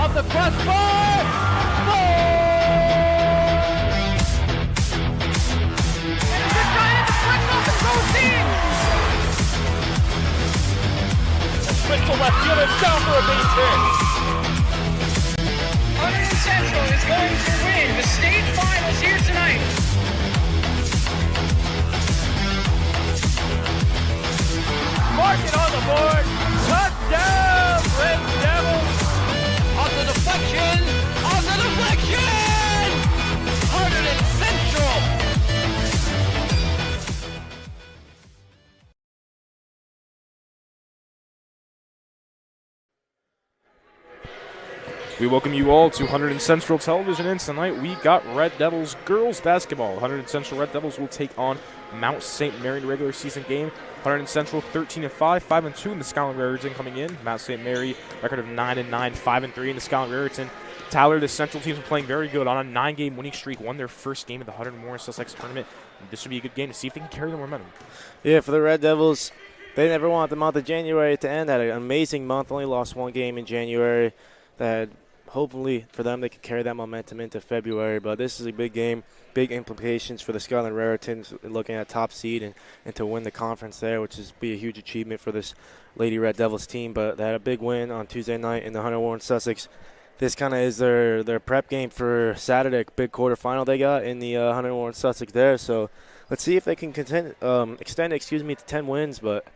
off the crossbar. Goal! And they're trying to deflect off the goal team. Switch to left field, it's down for a base hit. Hunterdon Central is going to win the state finals here tonight. Mark it on the board. Touchdown, Red Devils. On the deflection. On the deflection. Hunterdon Central. We welcome you all to Hunterdon Central Television, and tonight we got Red Devils girls basketball. Hunterdon Central Red Devils will take on Mt.St.Marys regular season game. Hunterdon Central 13-5, 5-2 in the Skyline Raritan coming in. Mt.St.Marys record of 9-9, 5-3 in the Skyline Raritan. Tyler, the Central teams are playing very good on a 9-game winning streak. Won their first game of the Hunterdon Sussex tournament. This should be a good game to see if they can carry the momentum. Yeah, for the Red Devils, they never want the month of January to end. Had an amazing month. Only lost one game in January. That hopefully for them they can carry that momentum into February. But this is a big game, big implications for the Skyline Raritans looking at top seed and to win the conference there, which is be a huge achievement for this Lady Red Devils team. But they had a big win on Tuesday night in the Hunterdon Sussex. This kind of is their prep game for Saturday, big quarterfinal they got in the Hunterdon Sussex there. So let's see if they can extend to 10 wins. But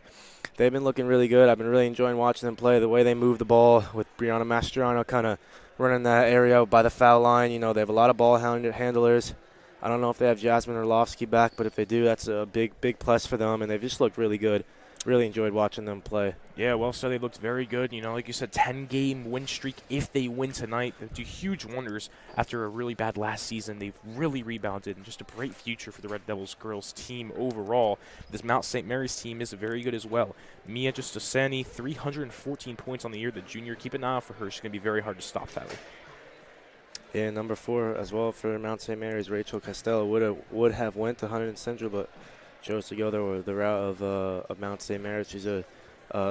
they've been looking really good. I've been really enjoying watching them play. The way they move the ball with Brianna Mastriano kind of running that area by the foul line. You know, they have a lot of ball handlers. I don't know if they have Jasmine Orlovsky back, but if they do, that's a big plus for them. And they've just looked really good. Really enjoyed watching them play. Yeah, well, so they looked very good. You know, like you said, 10-game win streak. If they win tonight, they do huge wonders after a really bad last season. They've really rebounded, and just a great future for the Red Devils girls team overall. This Mt.St.Marys team is very good as well. Mia Justosani, 314 points on the year. The junior, keep an eye out for her. She's going to be very hard to stop, Tyler. Yeah, number 4 as well for Mt.St.Marys, Rachel Costello would have went to Hunterdon Central, but chose to go the route of Mt.St.Marys. She's a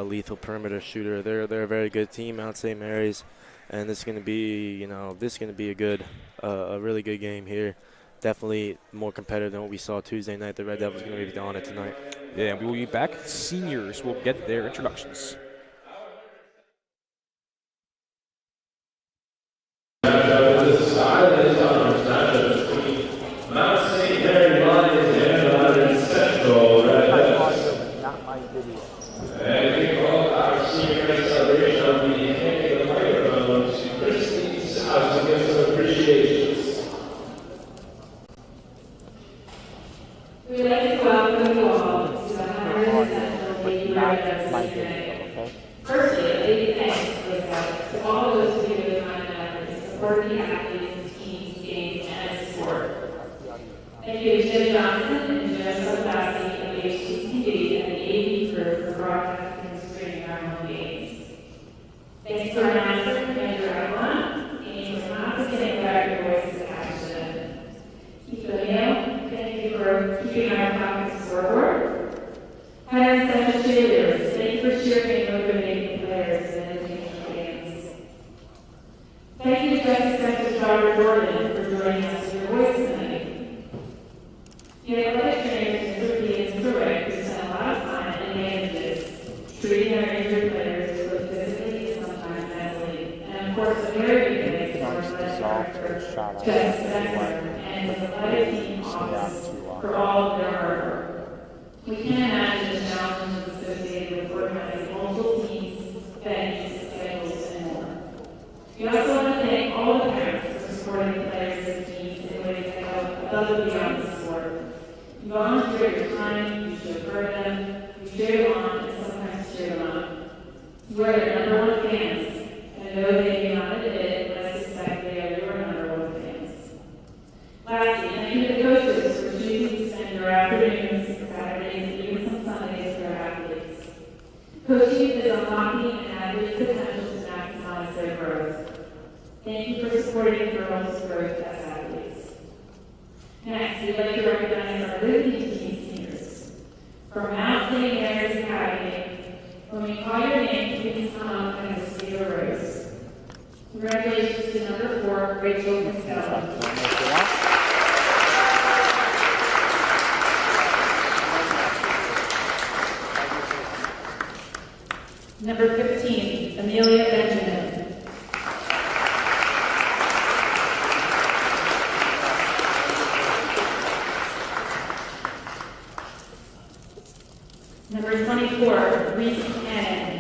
lethal perimeter shooter. They're a very good team, Mt.St.Marys, and this is going to be a really good game here. Definitely more competitive than what we saw Tuesday night. The Red Devils are going to be on it tonight. Yeah, we will be back. Seniors will get their introductions. Congratulations to number 4, Rachel Costello. Number 15, Amelia Benjamin. Number 24, Reese Cannon.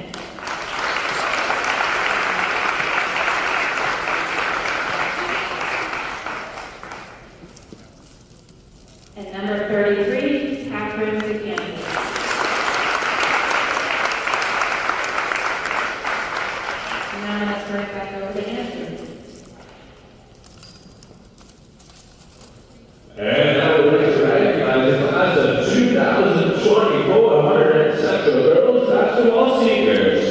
And number 33, Catherine Zigian. Now let's turn it back over to Andrew. And now we're going to recognize the class of 2024 Hunterdon Central Girls Basketball Seniors.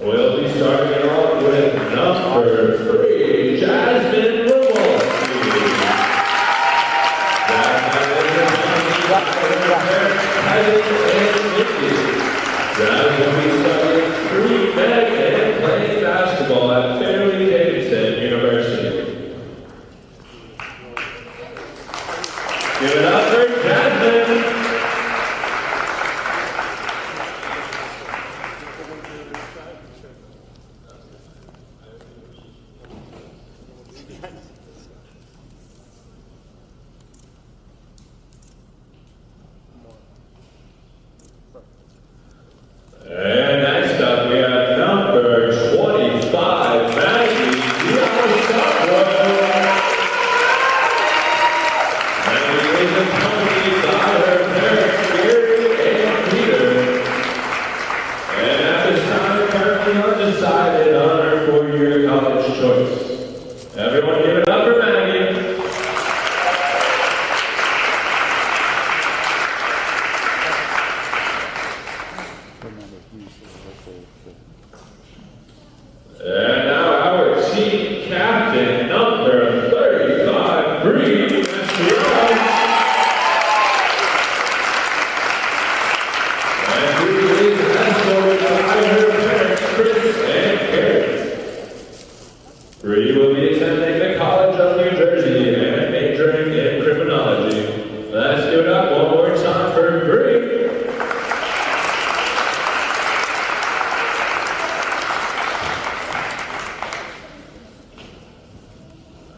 We'll be starting off with number 3, Jasmine Rewolski. Jasmine will be studying pre-med and playing basketball at Fairleigh Dickinson University. Give it up for Jasmine. And next up, we have number 25, Maggie Diallo. Maggie is accompanied by her parents, Gary and Peter. And at this time, currently undecided on her 4-year college choice. Everyone give it up for Maggie. And now our team captain, number 35, Bree Mastriano. And Bree is escorted by her parents, Chris and Karen. Bree will be attending the College of New Jersey and majoring in criminology. Let's give it up one more time for Bree.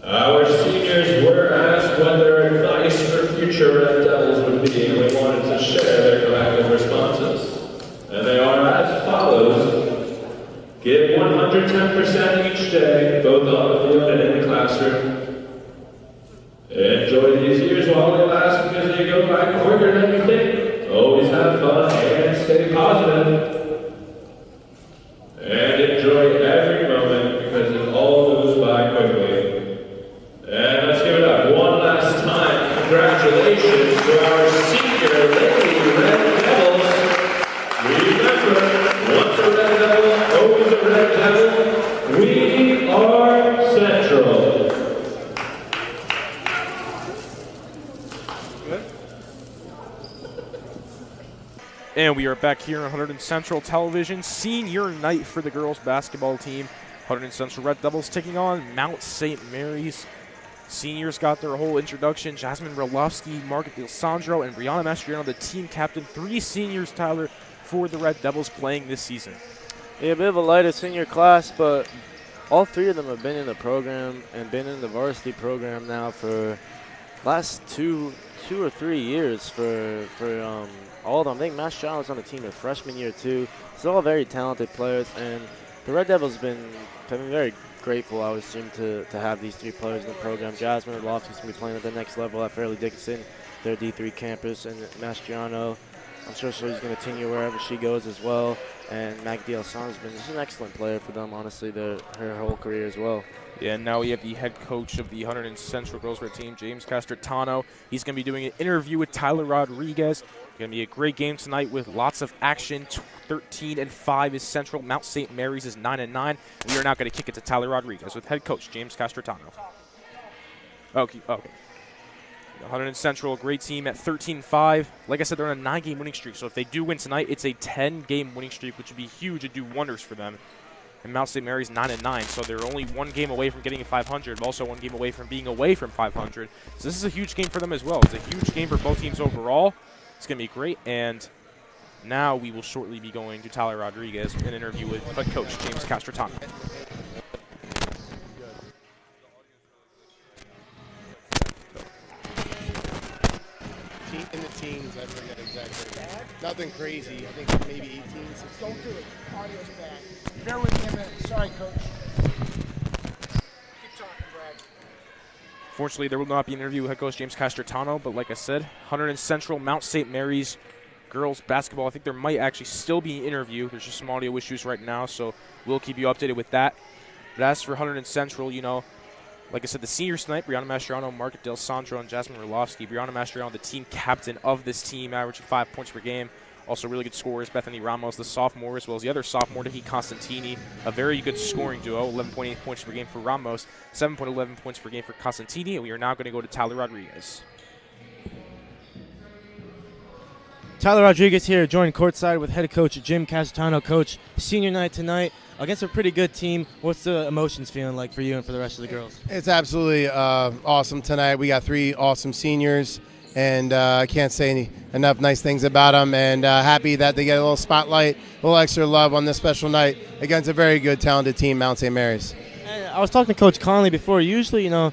Our seniors were asked what their advice for future Red Devils would be, and we wanted to share their collective responses. And they are as follows. Give 110% each day, both on the field and in the classroom. Enjoy these years while they last because they go by quicker than you think. Always have fun and stay positive. And enjoy every moment because it all goes by quickly. And let's give it up one last time. Congratulations to our senior Lady Red Devils. Remember, once a Red Devil, always a Red Devil. We are Central. And we are back here on Hunterdon Central Television. Senior night for the girls basketball team. Hunterdon Central Red Devils taking on Mt.St.Marys. Seniors got their whole introduction. Jasmine Rewolski, Margaret DeLisandro, and Brianna Mastriano, the team captain. 3 seniors, Tyler, for the Red Devils playing this season. Yeah, a bit of a lighter senior class, but all 3 of them have been in the program and been in the varsity program now for last two or 3 years for all of them. I think Mastriano was on the team their freshman year too. It's all very talented players, and the Red Devils have been very grateful, I would assume, to have these 3 players in the program. Jasmine Rewolski's going to be playing at the next level at Fairleigh Dickinson, their D3 campus, and Mastriano, I'm sure she's going to continue wherever she goes as well. And Maggie DeLisandro's been an excellent player for them, honestly, her whole career as well. Yeah, and now we have the head coach of the Hunterdon Central Girls Red team, James Castertano. He's going to be doing an interview with Tyler Rodriguez. It's going to be a great game tonight with lots of action. 13-5 is Central. Mt.St.Marys is 9-9. We are now going to kick it to Tyler Rodriguez with head coach James Castertano. Okay. Hunterdon Central, a great team at 13-5. Like I said, they're on a 9-game winning streak. So if they do win tonight, it's a 10-game winning streak, which would be huge. It'd do wonders for them. and Mount St. Mary's 9-9. So they're only one game away from getting a 500, but also one game away from being away from 500. So this is a huge game for them as well. It's a huge game for both teams overall. It's going to be great. And now we will shortly be going to Tyler Rodriguez with an interview with head coach James Castrotano. In the teens, I forget exactly. Nothing crazy. I think maybe 18. 16. Don't do it. Audio's bad. Bear with me a minute. Sorry, Coach. Keep talking, Brad. Fortunately, there will not be an interview with head coach James Castrotano, but like I said, Hunterdon Central, Mount St. Mary's girls basketball. I think there might actually still be an interview. There's just some audio issues right now, so we'll keep you updated with that. But as for Hunterdon Central, you know, like I said, the seniors tonight, Brianna Mastriano, Margaret Del Sandro, and Jasmine Rulofsky. Brianna Mastriano, the team captain of this team, averaging 5 points per game. Also really good scorers, Bethany Ramos, the sophomore, as well as the other sophomore, Nikki Constantini. A very good scoring duo, 11.8 points per game for Ramos, 7.11 points per game for Constantini. And we are now going to go to Tyler Rodriguez. Tyler Rodriguez here, joined courtside with head coach Jim Castrotano. Coach, senior night tonight against a pretty good team. What's the emotions feeling like for you and for the rest of the girls? It's absolutely awesome tonight. We got 3 awesome seniors, and I can't say enough nice things about them. And happy that they get a little spotlight, a little extra love on this special night against a very good, talented team, Mount St. Mary's. And I was talking to Coach Conley before. Usually, you know,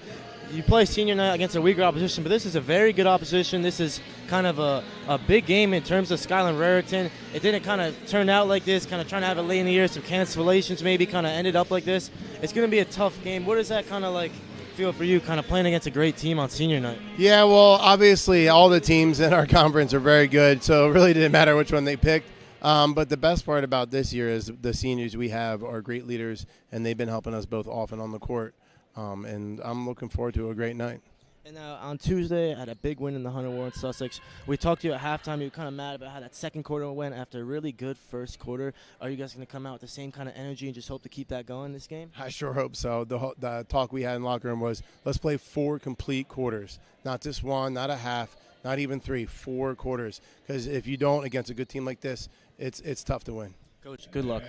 you play senior night against a weaker opposition, but this is a very good opposition. This is kind of a big game in terms of Skyland Raritan. It didn't kind of turn out like this, kind of trying to have it late in the year, some cancellations maybe kind of ended up like this. It's going to be a tough game. What does that kind of like feel for you, kind of playing against a great team on senior night? Yeah, well, obviously all the teams in our conference are very good, so it really didn't matter which one they picked. But the best part about this year is the seniors we have are great leaders, and they've been helping us both off and on the court. And I'm looking forward to a great night. And on Tuesday, I had a big win in the Hunter Warren Sussex. We talked to you at halftime. You were kind of mad about how that second quarter went after a really good first quarter. Are you guys going to come out with the same kind of energy and just hope to keep that going this game? I sure hope so. The talk we had in the locker room was, let's play 4 complete quarters, not just 1, not a half, not even 3, 4 quarters. Because if you don't against a good team like this, it's tough to win. Coach, good luck.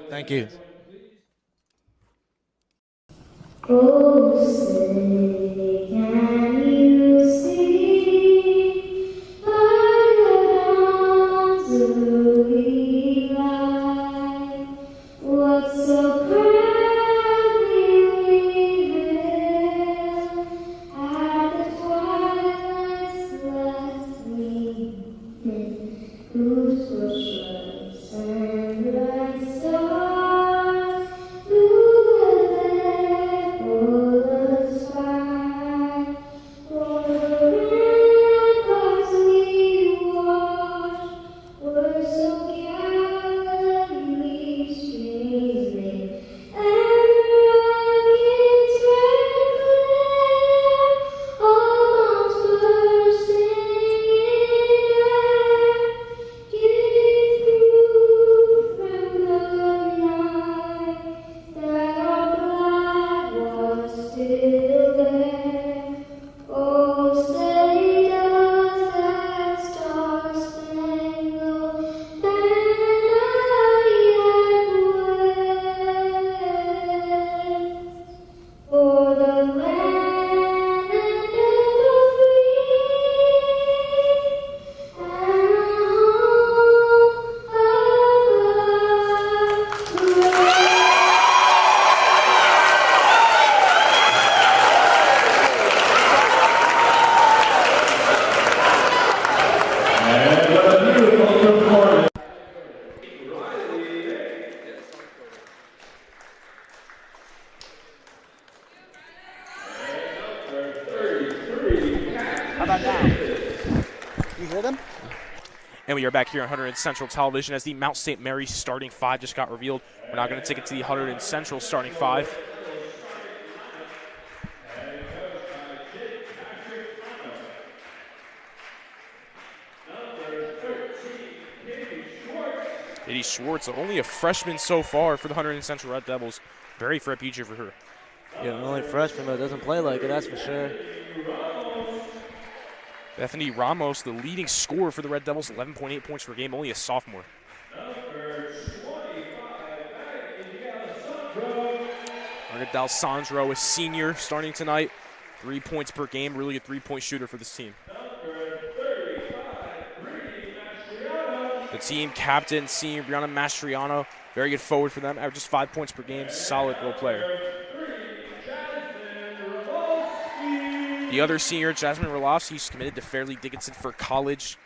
Thank you. Oh, say, can you see by the dawn's early light what so proudly we hailed at the twilight's last gleaming, whose footsteps and bright stars through the full of sky, for the ramparts we watched were so gallantly streaming, and rockets red glare almost bursting in air, giving proof from the night that our flag was still there. Oh, say does that star-spangled banner yet wave for the land and the free and home of the And what a beautiful performance. You hear them? And we are back here on Hunterdon Central Television as the Mount St. Mary's starting 5 just got revealed. We're now going to take it to the Hunterdon Central starting 5. Katie Schwartz, only a freshman so far for the Hunterdon Central Red Devils. Very for a future for her. Yeah, only freshman, but doesn't play like it, that's for sure. Bethany Ramos, the leading scorer for the Red Devils, 11.8 points per game, only a sophomore. D'Alessandro, a senior, starting tonight. 3 points per game, really good three-point shooter for this team. The team captain, senior Brianna Mastriano, very good forward for them, averages 5 points per game, solid role player. The other senior, Jasmine Roloffsky, she's committed to Fairleigh Dickinson for college.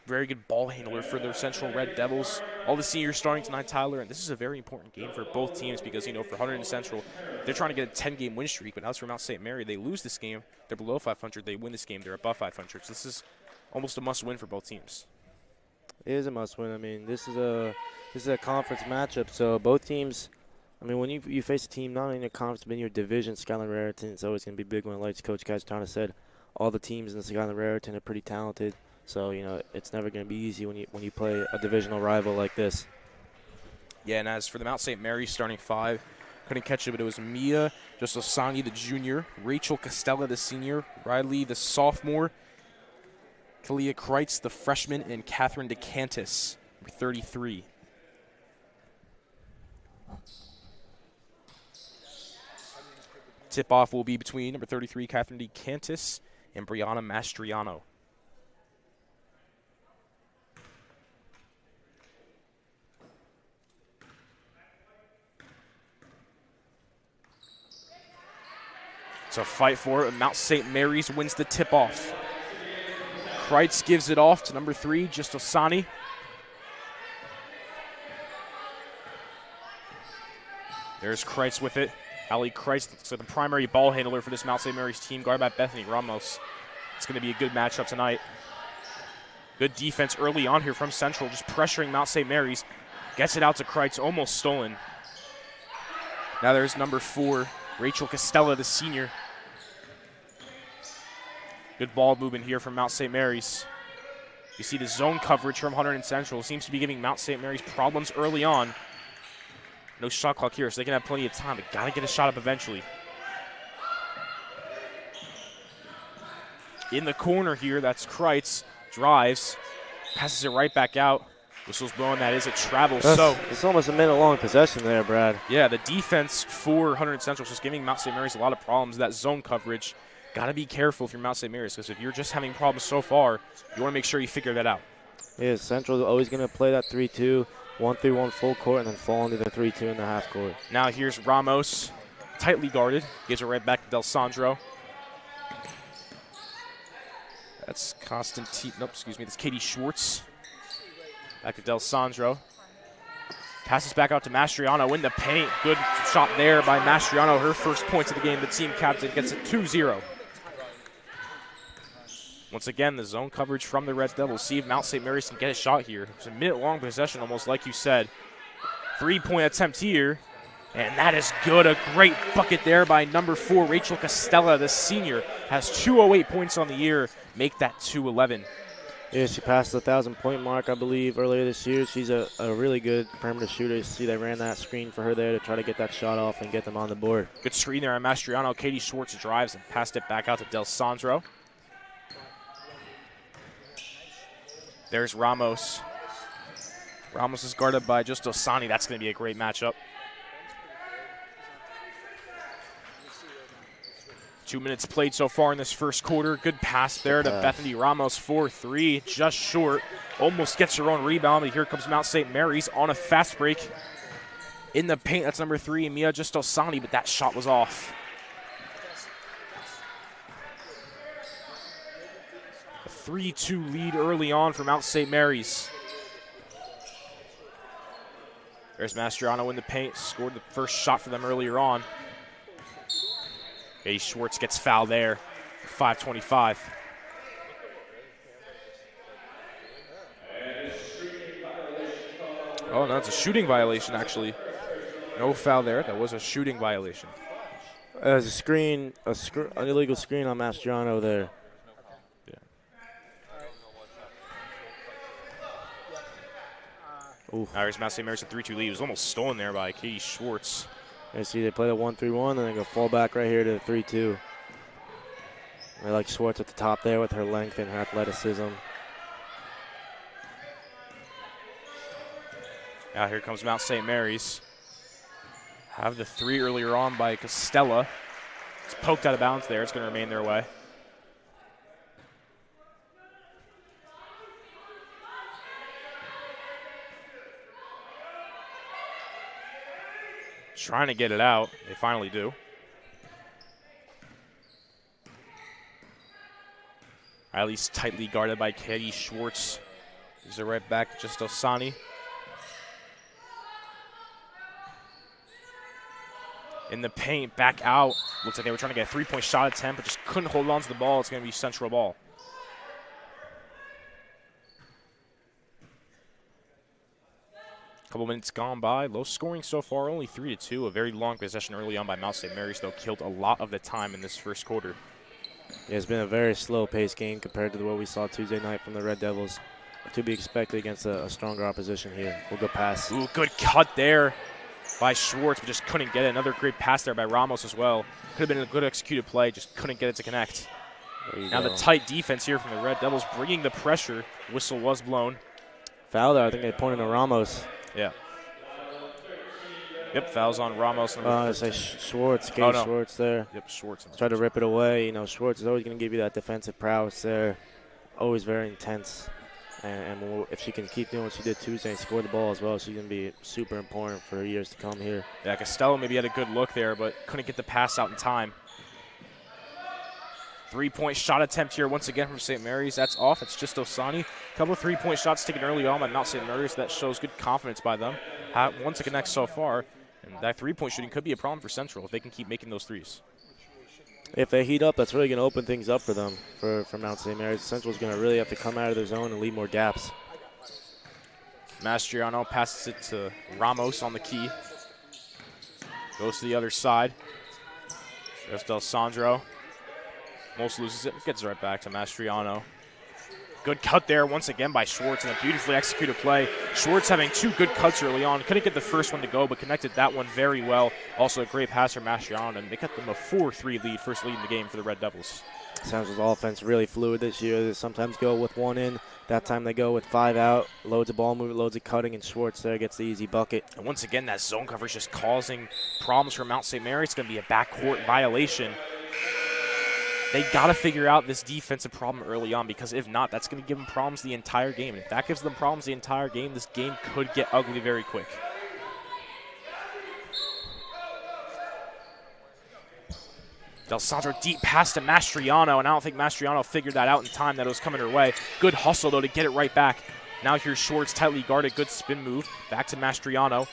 Very good ball handler for their Central Red Devils. All the seniors starting tonight, Tyler, and this is a very important game for both teams because, you know, for Hunterdon Central, they're trying to get a 10-game win streak, but as for Mt.St.Marys, they lose this game, they're below 500. They win this game, they're above 500. So this is almost a must-win for both teams. It is a must-win. I mean, this is a conference matchup, so both teams. I mean, when you face a team not only in your conference but in your division, Skyline Raritan, it's always going to be big when lights. Coach Castana said all the teams in the Skyline Raritan are pretty talented. So, you know, it's never going to be easy when you play a divisional rival like this. Yeah, and as for the Mt.St.Marys starting five, couldn't catch it, but it was Mia Jostosani, the junior, Rachel Costella, the senior, Riley, the sophomore, Kalia Kreitz, the freshman, and Catherine DeCantis, 33. Tip-off will be between number 33, Catherine DeCantis, and Brianna Mastriano. It's a fight for it. Mt.St.Marys wins the tip-off. Kreitz gives it off to number 3, Jostosani. There's Kreitz with it. Ali Kreitz, so the primary ball handler for this Mt.St.Marys team, guarded by Bethany Ramos. It's going to be a good matchup tonight. Good defense early on here from Central, just pressuring Mt.St.Marys. Gets it out to Kreitz, almost stolen. Now there's number 4, Rachel Costella, the senior. Good ball movement here from Mt.St.Marys. You see the zone coverage from Hunterdon Central seems to be giving Mt.St.Marys problems early on. No shot clock here, so they can have plenty of time, but gotta get a shot up eventually. In the corner here, that's Kreitz. Drives, passes it right back out. Whistle's blowing, that is a travel. So it's almost a minute-long possession there, Brad. Yeah, the defense for Hunterdon Central is just giving Mt.St.Marys a lot of problems. That zone coverage, got to be careful if you're Mt.St.Marys, because if you're just having problems so far, you want to make sure you figure that out. Yeah, Central's always going to play that 3-2, 1-3-1 full court, and then fall into the 3-2 in the half court. Now here's Ramos, tightly guarded. Gives it right back to D'Alessandro. That's Constantine, nope, excuse me, that's Katie Schwartz. Back to D'Alessandro. Passes back out to Mastriano in the paint. Good shot there by Mastriano. Her first points of the game. The team captain gets it 2-0. Once again, the zone coverage from the Red Devils. See if Mt.St.Marys can get a shot here. It's a minute-long possession, almost like you said. 3-point attempt here. And that is good. A great bucket there by number 4, Rachel Costella, the senior. Has 208 points on the year. Make that 211. Yeah, she passed the 1,000-point mark, I believe, earlier this year. She's a really good perimeter shooter. You see they ran that screen for her there to try to get that shot off and get them on the board. Good screen there on Mastriano. Katie Schwartz drives and passed it back out to D'Alessandro. There's Ramos. Ramos is guarded by Jostosani. That's going to be a great matchup. 2 minutes played so far in this first quarter. Good pass there to Bethany Ramos, 4-3, just short. Almost gets her own rebound, but here comes Mt.St.Marys on a fast break. In the paint, that's number 3, Mia Jostosani, but that shot was off. A 3-2 lead early on for Mt.St.Marys. There's Mastriano in the paint, scored the first shot for them earlier on. Katie Schwartz gets fouled there, 5:25. Oh, no, it's a shooting violation, actually. No foul there. That was a shooting violation. There's a screen, an illegal screen on Mastriano there. Yeah. Ooh. Here's Mt.St.Marys, a 3-2 lead. It was almost stolen there by Katie Schwartz. You see they play the 1-3-1, and then go fall back right here to the 3-2. I like Schwartz at the top there with her length and her athleticism. Now here comes Mt.St.Marys. Have the three earlier on by Costella. It's poked out of bounds there. It's going to remain their way. Trying to get it out. They finally do. At least tightly guarded by Katie Schwartz. Gives it right back to just Osani. In the paint, back out. Looks like they were trying to get a three-point shot attempt, but just couldn't hold on to the ball. It's going to be Central ball. Couple minutes gone by. Low scoring so far, only 3-2. A very long possession early on by Mt.St.Marys, though, killed a lot of the time in this first quarter. Yeah, it's been a very slow-paced game compared to what we saw Tuesday night from the Red Devils. To be expected against a stronger opposition here. We'll go pass. Ooh, good cut there by Schwartz, but just couldn't get it. Another great pass there by Ramos as well. Could have been a good executed play, just couldn't get it to connect. Now the tight defense here from the Red Devils, bringing the pressure. Whistle was blown. Foul there. I think they pointed to Ramos. Yeah. Yep, fouls on Ramos. I say Schwartz, Schwartz there. Yep, Schwartz. Try to rip it away. You know, Schwartz is always going to give you that defensive prowess there. Always very intense. And if she can keep doing what she did Tuesday and score the ball as well, she's going to be super important for years to come here. Yeah, Costello maybe had a good look there, but couldn't get the pass out in time. Three-point shot attempt here once again from St. Mary's. That's off. It's just Osani. A couple of three-point shots taken early on by Mt.St.Marys. That shows good confidence by them. One to connect so far. And that three-point shooting could be a problem for Central if they can keep making those threes. If they heat up, that's really going to open things up for them, for Mt.St.Marys. Central's going to really have to come out of their zone and leave more gaps. Mastriano passes it to Ramos on the key. Goes to the other side. There's D'Alessandro. Most loses it, gets it right back to Mastriano. Good cut there once again by Schwartz and a beautifully executed play. Schwartz having two good cuts early on. Couldn't get the first one to go, but connected that one very well. Also a great pass from Mastriano, and they cut them a 4-3 lead, first lead in the game for the Red Devils. Central's offense really fluid this year. They sometimes go with one in. That time they go with five out. Loads of ball movement, loads of cutting, and Schwartz there gets the easy bucket. And once again, that zone coverage just causing problems for Mt.St.Marys. It's going to be a backcourt violation. They got to figure out this defensive problem early on, because if not, that's going to give them problems the entire game. And if that gives them problems the entire game, this game could get ugly very quick. D'Alessandro deep pass to Mastriano, and I don't think Mastriano figured that out in time that it was coming her way. Good hustle, though, to get it right back. Now here's Schwartz, tightly guarded, good spin move. Back to Mastriano.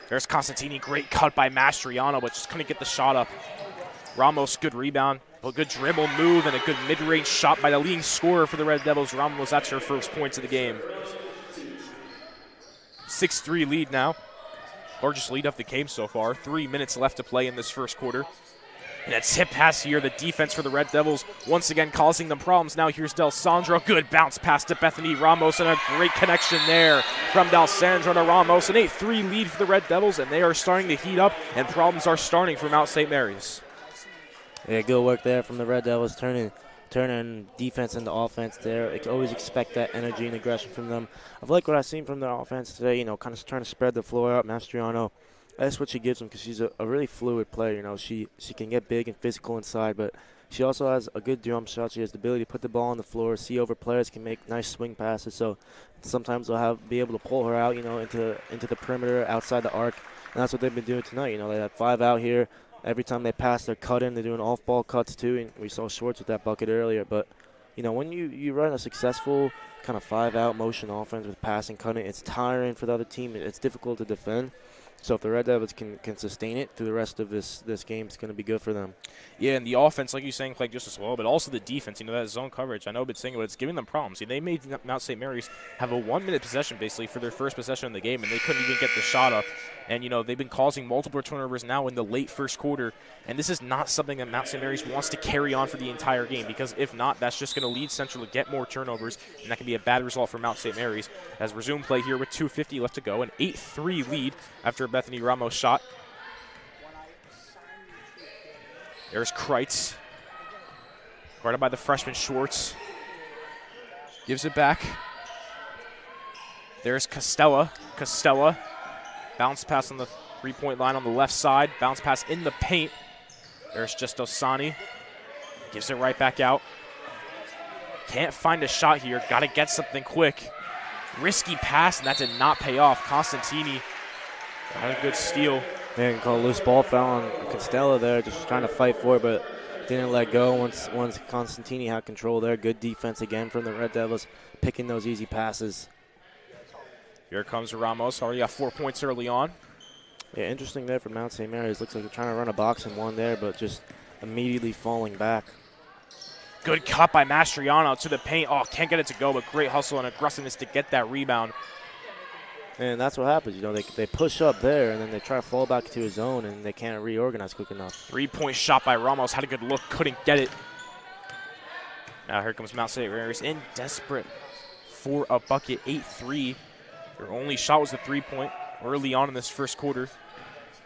There's Constantini, great cut by Mastriano, but just couldn't get the shot up. Ramos, good rebound, a good dribble move, and a good mid-range shot by the leading scorer for the Red Devils. Ramos, that's her first points of the game. 6-3 lead now. Largest lead of the game so far. 3 minutes left to play in this first quarter. And a tip pass here. The defense for the Red Devils once again causing them problems. Now here's D'Alessandro. Good bounce pass to Bethany Ramos, and a great connection there from D'Alessandro to Ramos. An 8-3 lead for the Red Devils, and they are starting to heat up, and problems are starting for Mt.St.Marys. Yeah, good work there from the Red Devils, turning defense into offense there. I always expect that energy and aggression from them. I've liked what I've seen from their offense today, you know, kind of trying to spread the floor out. Mastriano, that's what she gives them, because she's a really fluid player. You know, she can get big and physical inside, but she also has a good jump shot. She has the ability to put the ball on the floor, see over players, can make nice swing passes. So sometimes they'll be able to pull her out, you know, into the perimeter, outside the arc, and that's what they've been doing tonight. You know, they had 5 out here. Every time they pass, they're cut in. They're doing off-ball cuts, too, and we saw Schwartz with that bucket earlier. But, you know, when you run a successful kind of 5-out motion offense with passing, cutting, it's tiring for the other team. It's difficult to defend. So if the Red Devils can sustain it through the rest of this game, it's going to be good for them. Yeah, and the offense, like you're saying, played just as well, but also the defense. You know, that zone coverage, I know I've been saying it, but it's giving them problems. They made Mt.St.Marys have a 1-minute possession, basically, for their first possession in the game, and they couldn't even get the shot up. And, you know, they've been causing multiple turnovers now in the late first quarter, and this is not something that Mt.St.Marys wants to carry on for the entire game, because if not, that's just going to lead Central to get more turnovers, and that can be a bad result for Mt.St.Marys. As resume play here with 2:50 left to go, an 8-3 lead after a Bethany Ramos shot. There's Kreitz, guarded by the freshman Schwartz. Gives it back. There's Costella. Bounce pass on the Three-point line on the left side. Bounce pass in the paint. There's just Osani. Gives it right back out. Can't find a shot here. Got to get something quick. Risky pass, and that did not pay off. Constantini had a good steal. Man, call a loose ball foul on Costello there, just trying to fight for it, but didn't let go once Constantini had control there. Good defense again from the Red Devils, picking those easy passes. Here comes Ramos. Already got 4 points early on. Yeah, interesting there for Mt.St.Marys. Looks like they're trying to run a box and one there, but just immediately falling back. Good cut by Mastriano to the paint. Oh, can't get it to go, but great hustle and aggressiveness to get that rebound. And that's what happens. You know, they push up there, and then they try to fall back to his zone, and they can't reorganize quick enough. Three-point shot by Ramos. Had a good look. Couldn't get it. Now here comes Mt.St.Marys in desperate for a bucket. 8-3. Their only shot was the three-point early on in this first quarter.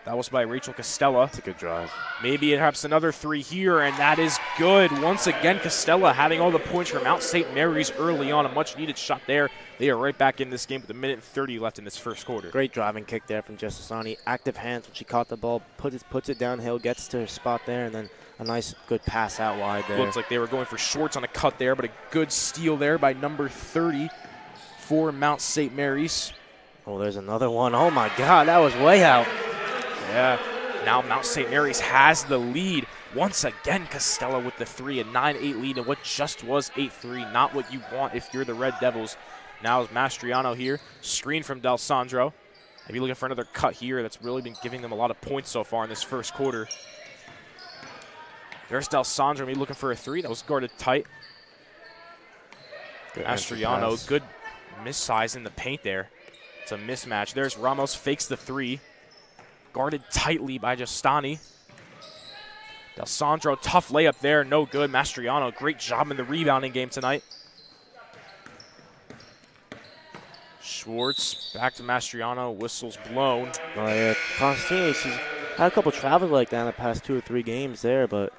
That was by Rachel Costella. That's a good drive. Maybe it has another three here, and that is good. Once again, Costella having all the points for Mt.St.Marys early on. A much-needed shot there. They are right back in this game with a minute and 30 left in this first quarter. Great driving kick there from Jess Osani. Active hands when she caught the ball, puts it downhill, gets to her spot there, and then a nice, good pass out wide there. Looks like they were going for Schwartz on a cut there, but a good steal there by number 30 for Mt.St.Marys. Oh, there's another one. Oh, my God, that was way out. Yeah, now Mt.St.Marys has the lead. Once again, Costello with the three, a 9-8 lead, and what just was 8-3. Not what you want if you're the Red Devils. Now is Mastriano here. Screen from Del Sandro. Maybe looking for another cut here. That's really been giving them a lot of points so far in this first quarter. There's Del Sandro, maybe looking for a three. That was guarded tight. Good Mastriano, good missize in the paint there. It's a mismatch. There's Ramos, fakes the three. Guarded tightly by Justani. Del Sandro, tough layup there, no good. Mastriano, great job in the rebounding game tonight. Schwartz, back to Mastriano, whistle's blown. Oh, yeah. Constantini, she's had a couple travels like that in the past 2 or 3 games there, but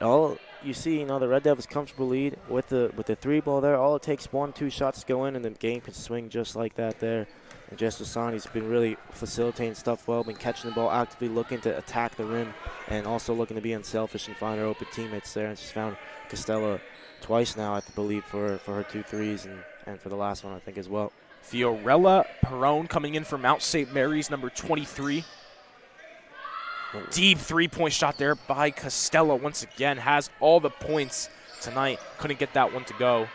all you see, you know, the Red Devils comfortable lead with the three ball there. All it takes 1-2 shots to go in, and the game can swing just like that there. And Jess Osani's been really facilitating stuff well, been catching the ball, actively looking to attack the rim, and also looking to be unselfish and find her open teammates there. And she's found Costello twice now, I believe, for her 2 threes and for the last one, I think, as well. Fiorella Perone coming in for Mt.St.Marys, number 23. Deep three-point shot there by Costello. Once again, has all the points tonight. Couldn't get that one to go.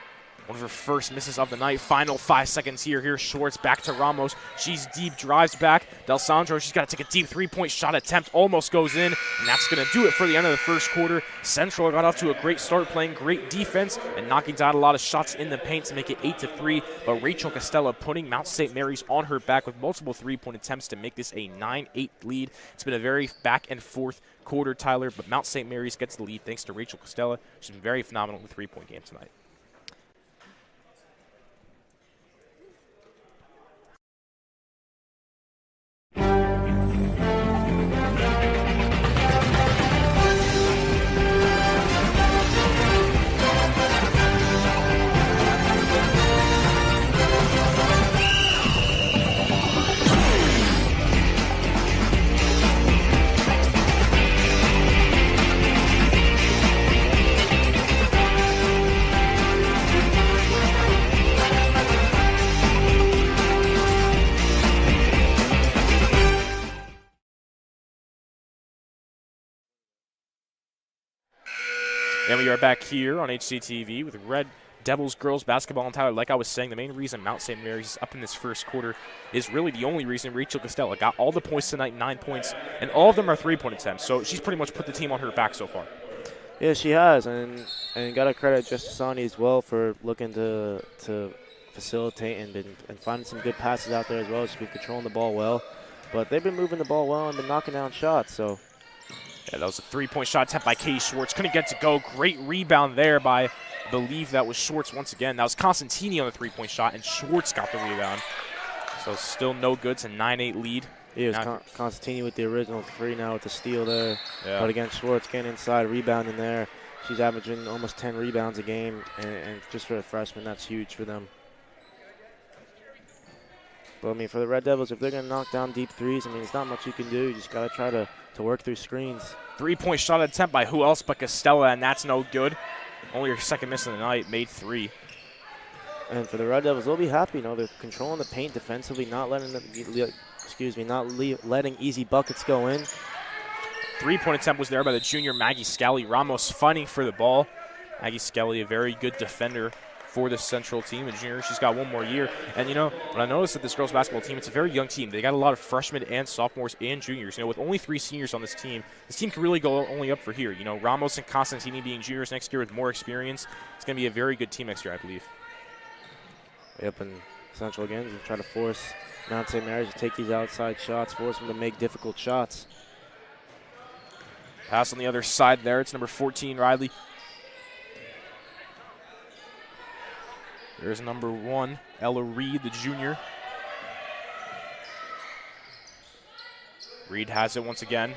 One of her first misses of the night. Final 5 seconds here. Here's Schwartz back to Ramos. She's deep, drives back. Del Sandro, she's got to take a deep three-point shot attempt. Almost goes in, and that's going to do it for the end of the first quarter. Central got off to a great start, playing great defense and knocking down a lot of shots in the paint to make it 8-3. But Rachel Costello putting Mt.St.Marys on her back with multiple three-point attempts to make this a 9-8 lead. It's been a very back-and-forth quarter, Tyler, but Mt.St.Marys gets the lead thanks to Rachel Costello. She's been very phenomenal in the three-point game tonight. And we are back here on HCTV with Red Devils girls basketball. And Tyler, like I was saying, the main reason Mt.St.Marys is up in this first quarter is really the only reason. Rachel Costello got all the points tonight, 9 points, and all of them are three-point attempts. So she's pretty much put the team on her back so far. Yeah, she has, and got to credit Jess Osani as well for looking to facilitate and finding some good passes out there as well. She's been controlling the ball well, but they've been moving the ball well and been knocking down shots. So. Yeah, that was a three-point shot attempt by Katie Schwartz. Couldn't get to go. Great rebound there by, I believe that was Schwartz once again. That was Constantini on the three-point shot, and Schwartz got the rebound. So still no good. It's a 9-8 lead. It was Constantini with the original three now with the steal there. Yeah. But again, Schwartz getting inside, rebounding there. She's averaging almost 10 rebounds a game, and just for a freshman, that's huge for them. But, I mean, for the Red Devils, if they're going to knock down deep threes, I mean, there's not much you can do. You just got to try to work through screens. 3-point shot attempt by who else but Costella, and that's no good. Only her second miss of the night, made 3. And for the Red Devils, they'll be happy. You know, they're controlling the paint defensively, not letting letting easy buckets go in. 3-point attempt was there by the junior Maggie Scally. Ramos fighting for the ball. Maggie Scally, a very good defender for the Central team. A junior, she's got one more year. And, you know, what I noticed that this girls basketball team, it's a very young team. They got a lot of freshmen and sophomores and juniors. You know, with only 3 seniors on this team can really go only up for here. You know, Ramos and Constantini being juniors next year with more experience. It's going to be a very good team next year, I believe. Yep, and Central again is try to force Mt.St.Marys to take these outside shots, force them to make difficult shots. Pass on the other side there. It's number 14, Riley. There's number 1, Ella Reed, the junior. Reed has it once again.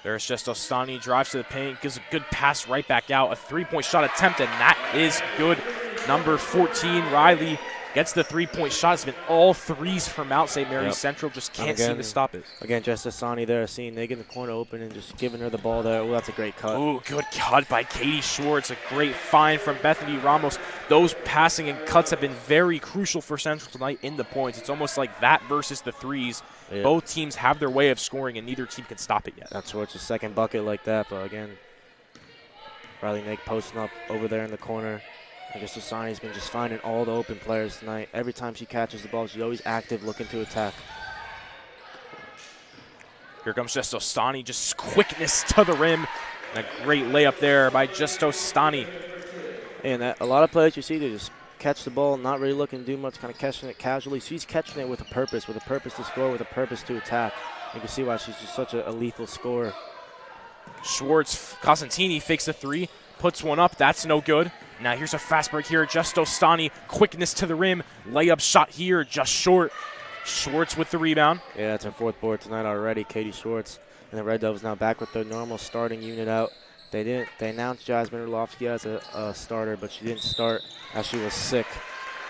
There's just Ostani, drives to the paint, gives a good pass right back out. A 3-point shot attempt, and that is good. Number 14, Riley, gets the 3-point shot. It's been all threes from Mt.St.Marys. Central just can't seem to stop it. Again, just Ostani there, seeing Nick in the corner open and just giving her the ball there. Oh, that's a great cut. Ooh, good cut by Katie Schwartz. A great find from Bethany Ramos. Those passing and cuts have been very crucial for Central tonight in the points. It's almost like that versus the threes. Yeah. Both teams have their way of scoring, and neither team can stop it yet. That's Schwartz's second bucket like that, but again, Riley Nick posting up over there in the corner. I guess Ostani's been just finding all the open players tonight. Every time she catches the ball, she's always active, looking to attack. Here comes just Ostani, just quickness to the rim. And a great layup there by just Ostani. And a lot of players you see, they just catch the ball, not really looking to do much, kind of catching it casually. She's catching it with a purpose to score, with a purpose to attack. You can see why she's just such a lethal scorer. Schwartz, Costantini fakes the 3, puts one up. That's no good. Now here's a fast break here. Just Ostani, quickness to the rim. Layup shot here, just short. Schwartz with the rebound. Yeah, that's her 4th board tonight already, Katie Schwartz. And the Red Devils now back with their normal starting unit out. They announced Jasmine Orlovsky as a starter, but she didn't start as she was sick.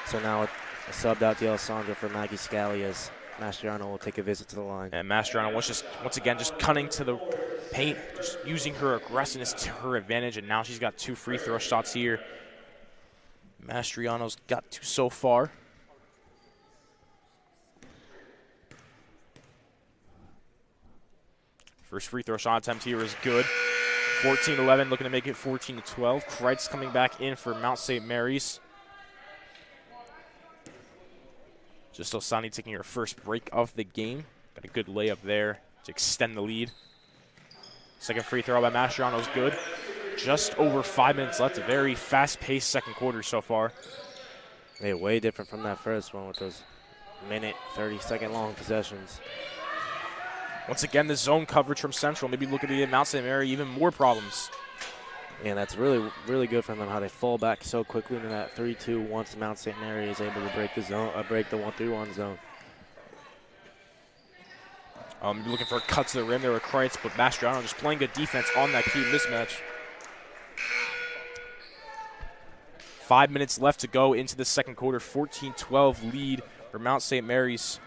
So now it subbed out to Alessandra for Maggie Scally as Mastriano will take a visit to the line. And Mastriano was once again cutting to the paint, just using her aggressiveness to her advantage, and now she's got 2 free throw shots here. Mastriano's got 2 so far. First free throw shot attempt here is good. 14-11, looking to make it 14-12. Kreitz coming back in for Mt.St.Marys. Just Ostani taking her first break of the game. Got a good layup there to extend the lead. Second free throw by Mastriano is good. Just over 5 minutes left. A very fast-paced second quarter so far. Hey, way different from that first one with those 30-second long possessions. Once again, the zone coverage from Central. Maybe look at the Mt.St.Marys, even more problems. Yeah, that's really, really good from them, how they fall back so quickly into that 3-2 once Mt.St.Marys is able to break the zone, break the 1-3-1 zone. Looking for a cut to the rim there with Kreitz, but Mastriano just playing good defense on that key mismatch. 5 minutes left to go into the second quarter. 14-12 lead for Mt.St.Marys.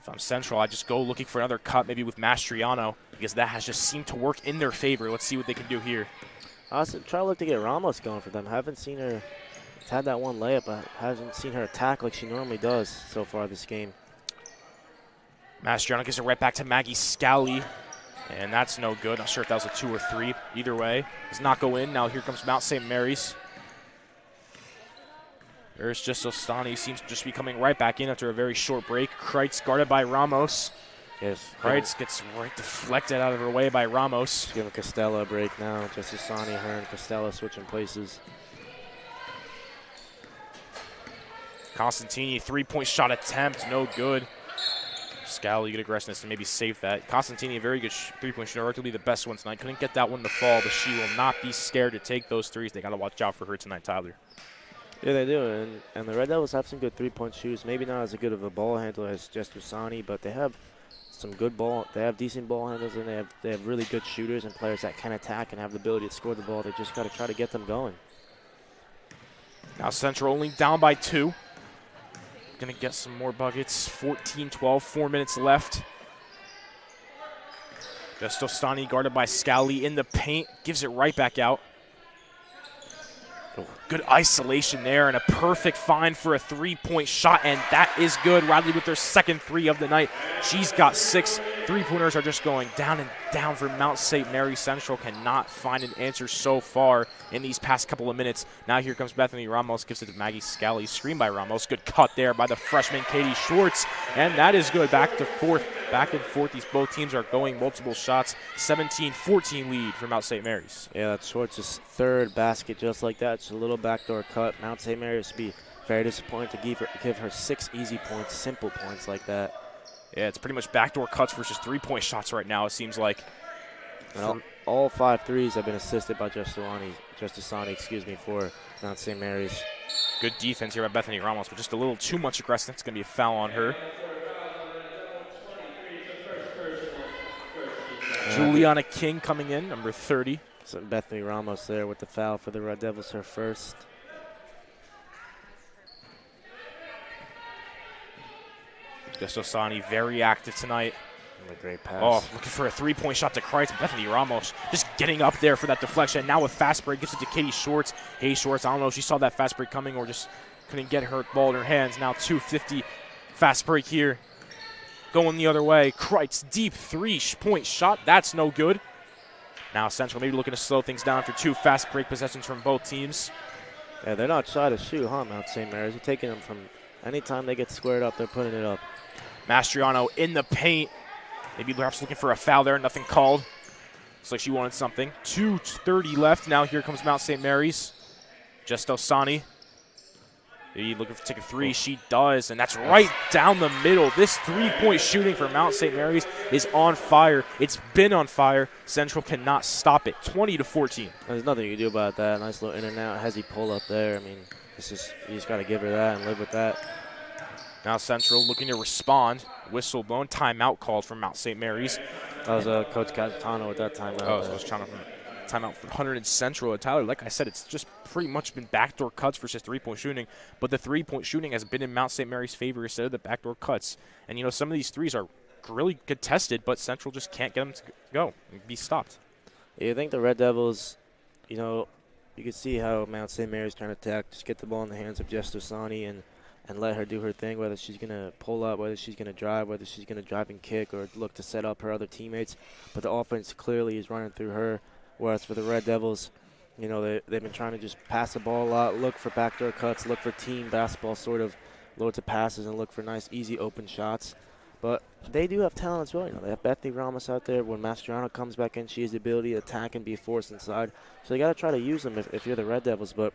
If I'm Central, I just go looking for another cut, maybe with Mastriano, because that has just seemed to work in their favor. Let's see what they can do here. I also try to look to get Ramos going for them. Haven't seen her. She's had that one layup, but haven't seen her attack like she normally does so far this game. Mastriano gives it right back to Maggie Scally, and that's no good. Not sure if that was a 2 or 3. Either way, does not go in. Now here comes Mt.St.Marys. There's just Ostani, seems to just be coming right back in after a very short break. Kreitz guarded by Ramos. Yes. Kreitz gets right deflected out of her way by Ramos. Giving Costella a break now. Just Ostani, her, and Costella switching places. Constantini, 3-point shot attempt, no good. Scally, good aggressiveness to maybe save that. Constantini, a very good 3-point shooter, arguably the best one tonight. Couldn't get that one to fall, but she will not be scared to take those threes. They got to watch out for her tonight, Tyler. Yeah, they do, and the Red Devils have some good 3-point shooters. Maybe not as good of a ball handler as Jester Sani, but they have some good ball. They have decent ball handlers, and they have really good shooters and players that can attack and have the ability to score the ball. They just got to try to get them going. Now Central only down by 2. going to get some more buckets. 14-12, 4 minutes left. Justosani guarded by Scally in the paint. Gives it right back out. Good isolation there and a perfect find for a three-point shot, and that is good. Riley with their second three of the night. She's got 6. Three-pointers are just going down and down for Mount St. Mary's. Central cannot find an answer so far in these past couple of minutes. Now here comes Bethany Ramos, gives it to Maggie Scally. Screen by Ramos. Good cut there by the freshman Katie Schwartz, and that is good. Back to fourth. Back and forth, these both teams are going multiple shots. 17-14 lead for Mount St. Mary's. Yeah, that's Schwartz's third basket just like that. It's a little backdoor cut. Mount St. Mary's would be very disappointed to give her 6 easy points, simple points like that. Yeah, it's pretty much backdoor cuts versus three-point shots right now, it seems like. And all 5 threes have been assisted by Justosani, for Mount St. Mary's. Good defense here by Bethany Ramos, but just a little too much aggressive. It's going to be a foul on her. Juliana King coming in, number 30. So Bethany Ramos there with the foul for the Red Devils, her first. Justosani very active tonight. And a great pass. Oh, looking for a three-point shot to Kreitz. Bethany Ramos just getting up there for that deflection. Now with fast break, gives it to Katie Schwartz. Hey, Schwartz, I don't know if she saw that fast break coming or just couldn't get her ball in her hands. Now 2:50 fast break here. Going the other way. Kreitz, deep three-point shot. That's no good. Now Central maybe looking to slow things down after 2 fast break possessions from both teams. Yeah, they're not shy to shoot, huh, Mount St. Mary's? They're taking them from any time they get squared up, they're putting it up. Mastriano in the paint. Maybe perhaps looking for a foul there. Nothing called. Looks like she wanted something. 2:30 left. Now here comes Mount St. Mary's. Justosani. Maybe looking to take a three. She does, and that's right down the middle. This three-point shooting for Mount St. Mary's is on fire. It's been on fire. Central cannot stop it. 20-14. There's nothing you can do about that. Nice little in and out hezzy pull up there. I mean, it's just you just got to give her that and live with that. Now Central looking to respond. Whistle blown. Timeout called from Mount St. Mary's. That was Coach Catano with that timeout. Oh, so timeout for Hunterdon Central. Tyler, like I said, it's just pretty much been backdoor cuts versus three-point shooting, but the three-point shooting has been in Mount St. Mary's favor instead of the backdoor cuts. And, you know, some of these threes are really contested, but Central just can't get them to go and be stopped. Yeah, I think the Red Devils, you know, you can see how Mount St. Mary's trying to attack, just get the ball in the hands of Justosani and let her do her thing, whether she's going to pull up, whether she's going to drive, whether she's going to drive and kick or look to set up her other teammates. But the offense clearly is running through her. Whereas for the Red Devils, you know, they've been trying to just pass the ball a lot, look for backdoor cuts, look for team basketball sort of, loads of passes, and look for nice, easy, open shots. But they do have talent as well. You know, they have Bethany Ramos out there. When Mastriano comes back in, she has the ability to attack and be a force inside. So you got to try to use them if you're the Red Devils. But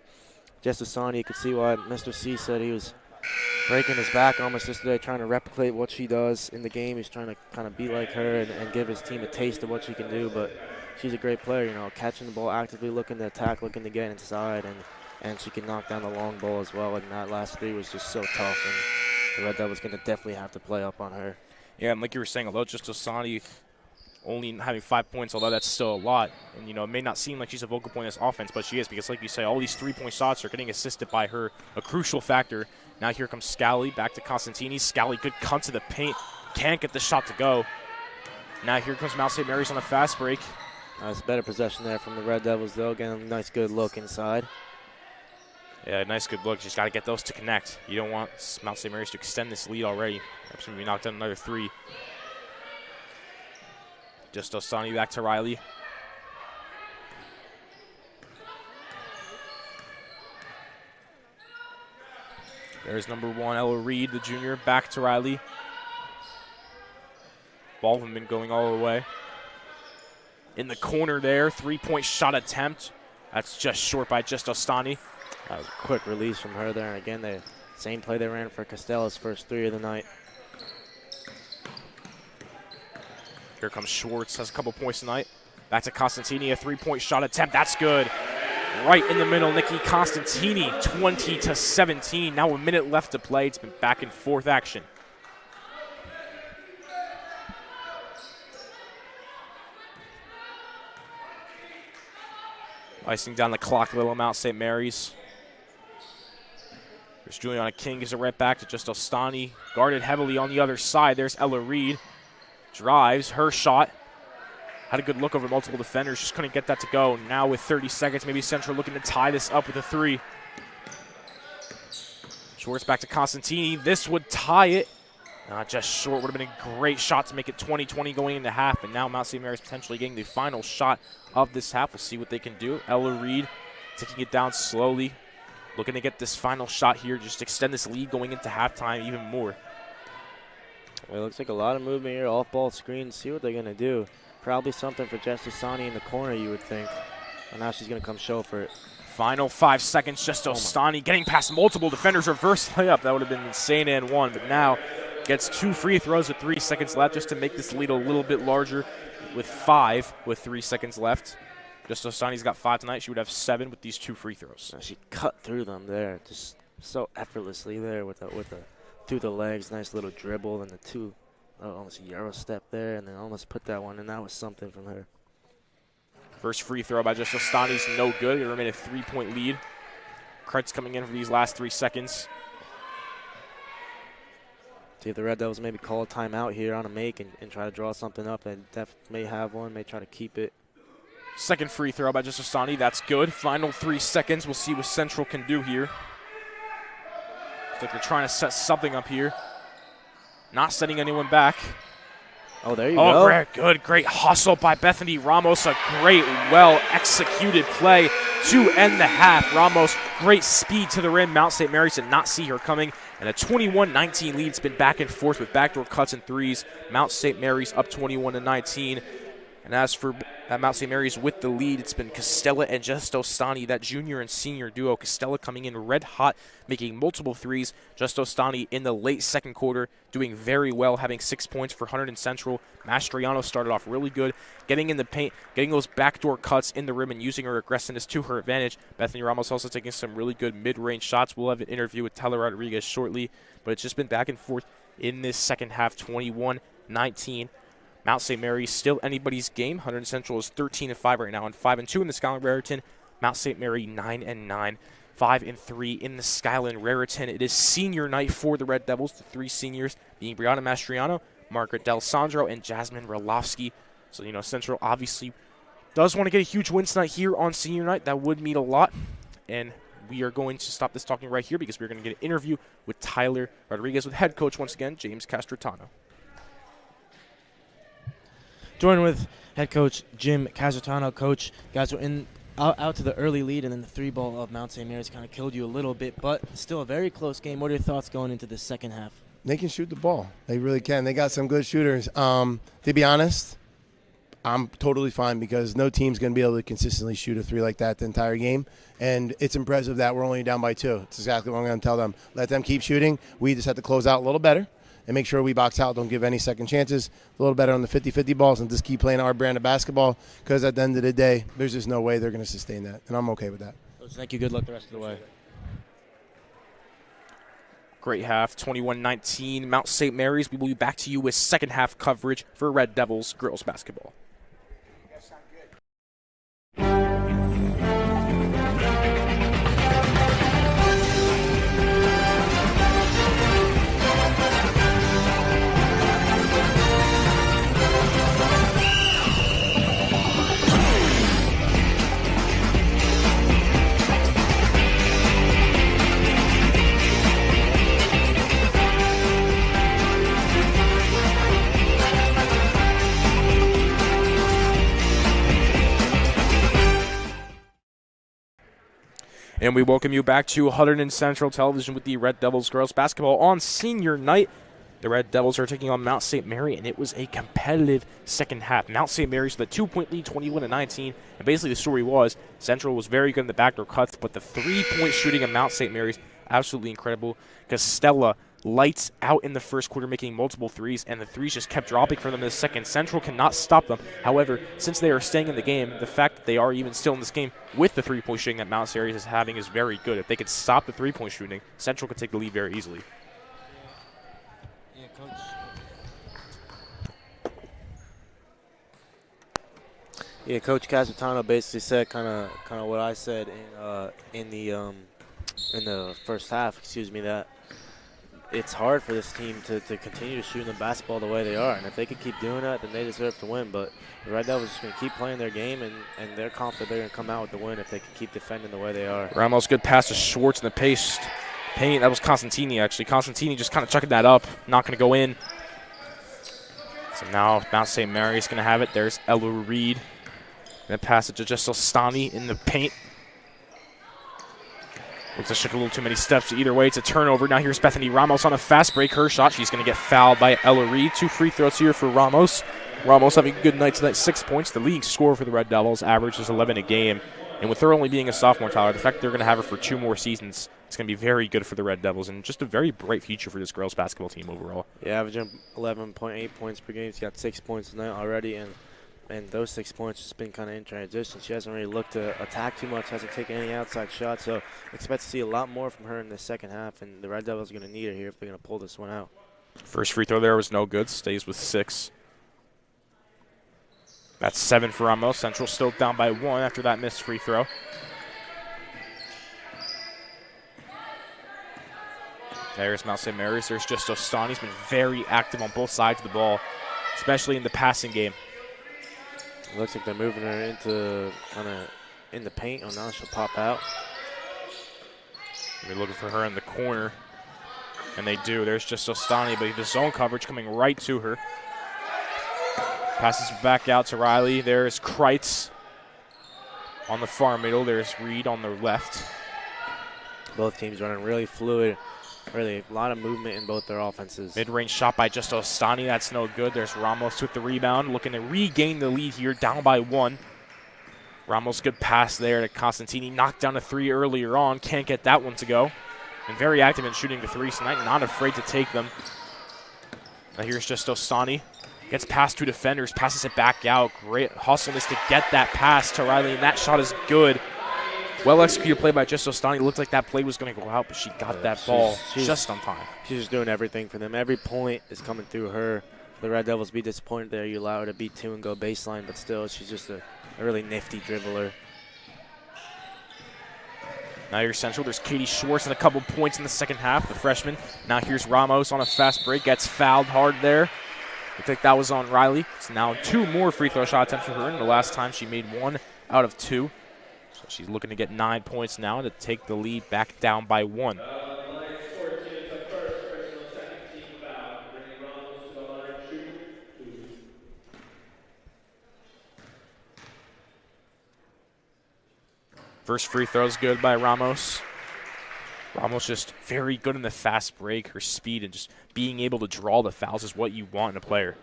Justosani, you could see why Mr. C said he was breaking his back almost yesterday, trying to replicate what she does in the game. He's trying to kind of be like her and give his team a taste of what she can do. But she's a great player, you know, catching the ball actively, looking to attack, looking to get inside, and she can knock down the long ball as well. And that last three was just so tough, and the Red Devils going to definitely have to play up on her. Yeah, and like you were saying, although Justosani only having 5 points, although that's still a lot, and, you know, it may not seem like she's a vocal point in this offense, but she is, because like you say, all these three-point shots are getting assisted by her, a crucial factor. Now here comes Scally, back to Costantini. Scally, good cut to the paint, can't get the shot to go. Now here comes Mount St. Mary's on a fast break. Nice better possession there from the Red Devils, though. Getting a nice, good look inside. Yeah, nice, good look. Just got to get those to connect. You don't want Mount St. Mary's to extend this lead already. Perhaps maybe knock down another three. Justosani back to Riley. There's number 1, Ella Reed, the junior, back to Riley. Baldwin going all the way. In the corner there, three-point shot attempt. That's just short by Justosani. That was a quick release from her there. And again, the same play they ran for Costello's first three of the night. Here comes Schwartz, has a couple points tonight. Back to Costantini, a three-point shot attempt. That's good. Right in the middle, Nikki Costantini, 20-17. Now a minute left to play. It's been back and forth action. Icing down the clock a little, Mount St. Mary's. They're As Juliana King gives it right back to just Ostani. Guarded heavily on the other side. There's Ella Reed. Drives. Her shot. Had a good look over multiple defenders. Just couldn't get that to go. Now with 30 seconds, maybe Central looking to tie this up with a 3. Schwartz back to Constantini. This would tie it. Not just short. Would have been a great shot to make it 20-20 going into half. And now Mount St. Mary's potentially getting the final shot of this half. We'll see what they can do. Ella Reed taking it down slowly. Looking to get this final shot here. Just extend this lead going into halftime even more. Well, it looks like a lot of movement here. Off-ball screens. See what they're going to do. Probably something for Jess Ostani in the corner, you would think. And now she's going to come show for it. Final 5 seconds. Just Ostani getting past multiple defenders. Reverse layup. That would have been insane and 1. But now gets 2 free throws with 3 seconds left just to make this lead a little bit larger with 5 with 3 seconds left. Just Ostani's got 5 tonight. She would have 7 with these 2 free throws. Now she cut through them there, just so effortlessly there with the through the legs. Nice little dribble and the 2 almost a Euro step there, and then almost put that one, and that was something from her. First free throw by just Ostani's no good. It remained a 3-point lead. Kreitz coming in for these last 3 seconds. See if the Red Devils maybe call a timeout here on a make and try to draw something up. They may have one, may try to keep it. Second free throw by just Ostani. That's good. Final 3 seconds. We'll see what Central can do here. Looks like they're trying to set something up here. Not setting anyone back. Oh, there you go. Oh, great hustle by Bethany Ramos. A great, well-executed play to end the half. Ramos, great speed to the rim. Mount St. Mary's did not see her coming. And a 21-19 lead. It's been back and forth with backdoor cuts and threes. Mount St. Mary's up 21-19. And as for Mount St. Mary's with the lead, it's been Costella and Just Ostani, that junior and senior duo. Costella coming in red hot, making multiple threes. Just Ostani in the late second quarter, doing very well, having 6 points for Hunterdon Central. Mastriano started off really good, getting in the paint, getting those backdoor cuts in the rim and using her aggressiveness to her advantage. Bethany Ramos also taking some really good mid-range shots. We'll have an interview with Tyler Rodriguez shortly, but it's just been back and forth in this second half, 21-19. Mount St. Mary's still anybody's game. Hunterdon Central is 13-5 right now and 5-2 in the Skyline Raritan. Mount St. Mary 9-9, 5-3 in the Skyline Raritan. It is senior night for the Red Devils. The 3 seniors being Brianna Mastriano, Margaret D'Alessandro, and Jasmine Ralofsky. So, Central obviously does want to get a huge win tonight here on senior night. That would mean a lot. And we are going to stop this talking right here because we're going to get an interview with Tyler Rodriguez with head coach once again, James Castrotano. Joining with head coach Jim Casertano. Coach, guys were out to the early lead, and then the 3-ball of Mount St. Mary's kind of killed you a little bit, but still a very close game. What are your thoughts going into the second half? They can shoot the ball. They really can. They got some good shooters. To be honest, I'm totally fine because no team's going to be able to consistently shoot a 3 like that the entire game, and it's impressive that we're only down by 2. It's exactly what I'm going to tell them. Let them keep shooting. We just have to close out a little better and make sure we box out, don't give any second chances, a little better on the 50-50 balls, and just keep playing our brand of basketball because at the end of the day, there's just no way they're going to sustain that, and I'm okay with that. Coach, thank you. Good luck the rest of the way. Great half, 21-19. Mount St. Mary's, we will be back to you with second half coverage for Red Devils girls basketball. And we welcome you back to Hunterdon Central Television with the Red Devils girls basketball on senior night. The Red Devils are taking on Mount St. Mary, and it was a competitive second half. Mount St. Mary's with a 2-point lead, 21-19. And basically the story was Central was very good in the backdoor cuts, but the 3-point shooting of Mount St. Mary's, absolutely incredible. Costella lights out in the first quarter, making multiple threes, and the threes just kept dropping for them in the second. Central cannot stop them. However, since they are staying in the game, the fact that they are even still in this game with the 3-point shooting that Mount St. Mary's is having is very good. If they could stop the 3-point shooting, Central could take the lead very easily. Yeah, Coach. Yeah, Coach Casertano basically said kind of what I said in the in the first half, that it's hard for this team to continue to shoot the basketball the way they are. And if they could keep doing that, then they deserve to win. But the Red Devils are just going to keep playing their game, and they're confident they're going to come out with the win if they can keep defending the way they are. Ramos, good pass to Schwartz in the paint. That was Constantini, actually. Constantini just kind of chucking that up, not going to go in. So now Mt.St.Marys going to have it. There's Ella Reed. And the pass it to just Ostani in the paint. Looks like she took a little too many steps. Either way, it's a turnover. Now here's Bethany Ramos on a fast break. Her shot, she's going to get fouled by Ella Reed. 2 free throws here for Ramos. Ramos having a good night tonight, 6 points. The league score for the Red Devils, average is 11 a game. And with her only being a sophomore, Tyler, the fact they're going to have her for 2 more seasons, it's going to be very good for the Red Devils and just a very bright future for this girls basketball team overall. Yeah, averaging 11.8 points per game. She's got 6 points tonight already, and those 6 points just been kind of in transition. She hasn't really looked to attack too much, hasn't taken any outside shots, so expect to see a lot more from her in the second half, and the Red Devils are going to need her here if they're going to pull this one out. First free throw there was no good, stays with 6. That's 7 for Ramos. Central still down by 1 after that missed free throw. There's Mt.St.Marys. There's just Ostani. He's been very active on both sides of the ball, especially in the passing game. It looks like they're moving her into kind of in the paint. Oh, now she'll pop out. We're looking for her in the corner, and they do. There's just Ostani, but the zone coverage coming right to her. Passes back out to Riley. There's Kreitz on the far middle. There's Reed on the left. Both teams running really fluid. Really a lot of movement in both their offenses. Mid-range shot by just Ostani. That's no good. There's Ramos with the rebound, looking to regain the lead here, down by 1. Ramos, good pass there to Constantini. Knocked down a 3 earlier on. Can't get that one to go. And very active in shooting the 3s tonight. Not afraid to take them. Now here's just Ostani. Gets past 2 defenders. Passes it back out. Great hustleness to get that pass to Riley. And that shot is good. Well-executed play by just Ostani. Looked like that play was going to go out, but she got that ball just on time. She's just doing everything for them. Every point is coming through her. The Red Devils be disappointed there. You allow her to beat 2 and go baseline, but still, she's just a really nifty dribbler. Now here's Central. There's Katie Schwartz and a couple points in the second half, the freshman. Now here's Ramos on a fast break. Gets fouled hard there. Looks like that was on Riley. So now 2 more free throw shot attempts for her, and the last time she made 1 out of 2. So she's looking to get 9 points now to take the lead back down by 1. First free throw is good by Ramos. Ramos just very good in the fast break. Her speed and just being able to draw the fouls is what you want in a player.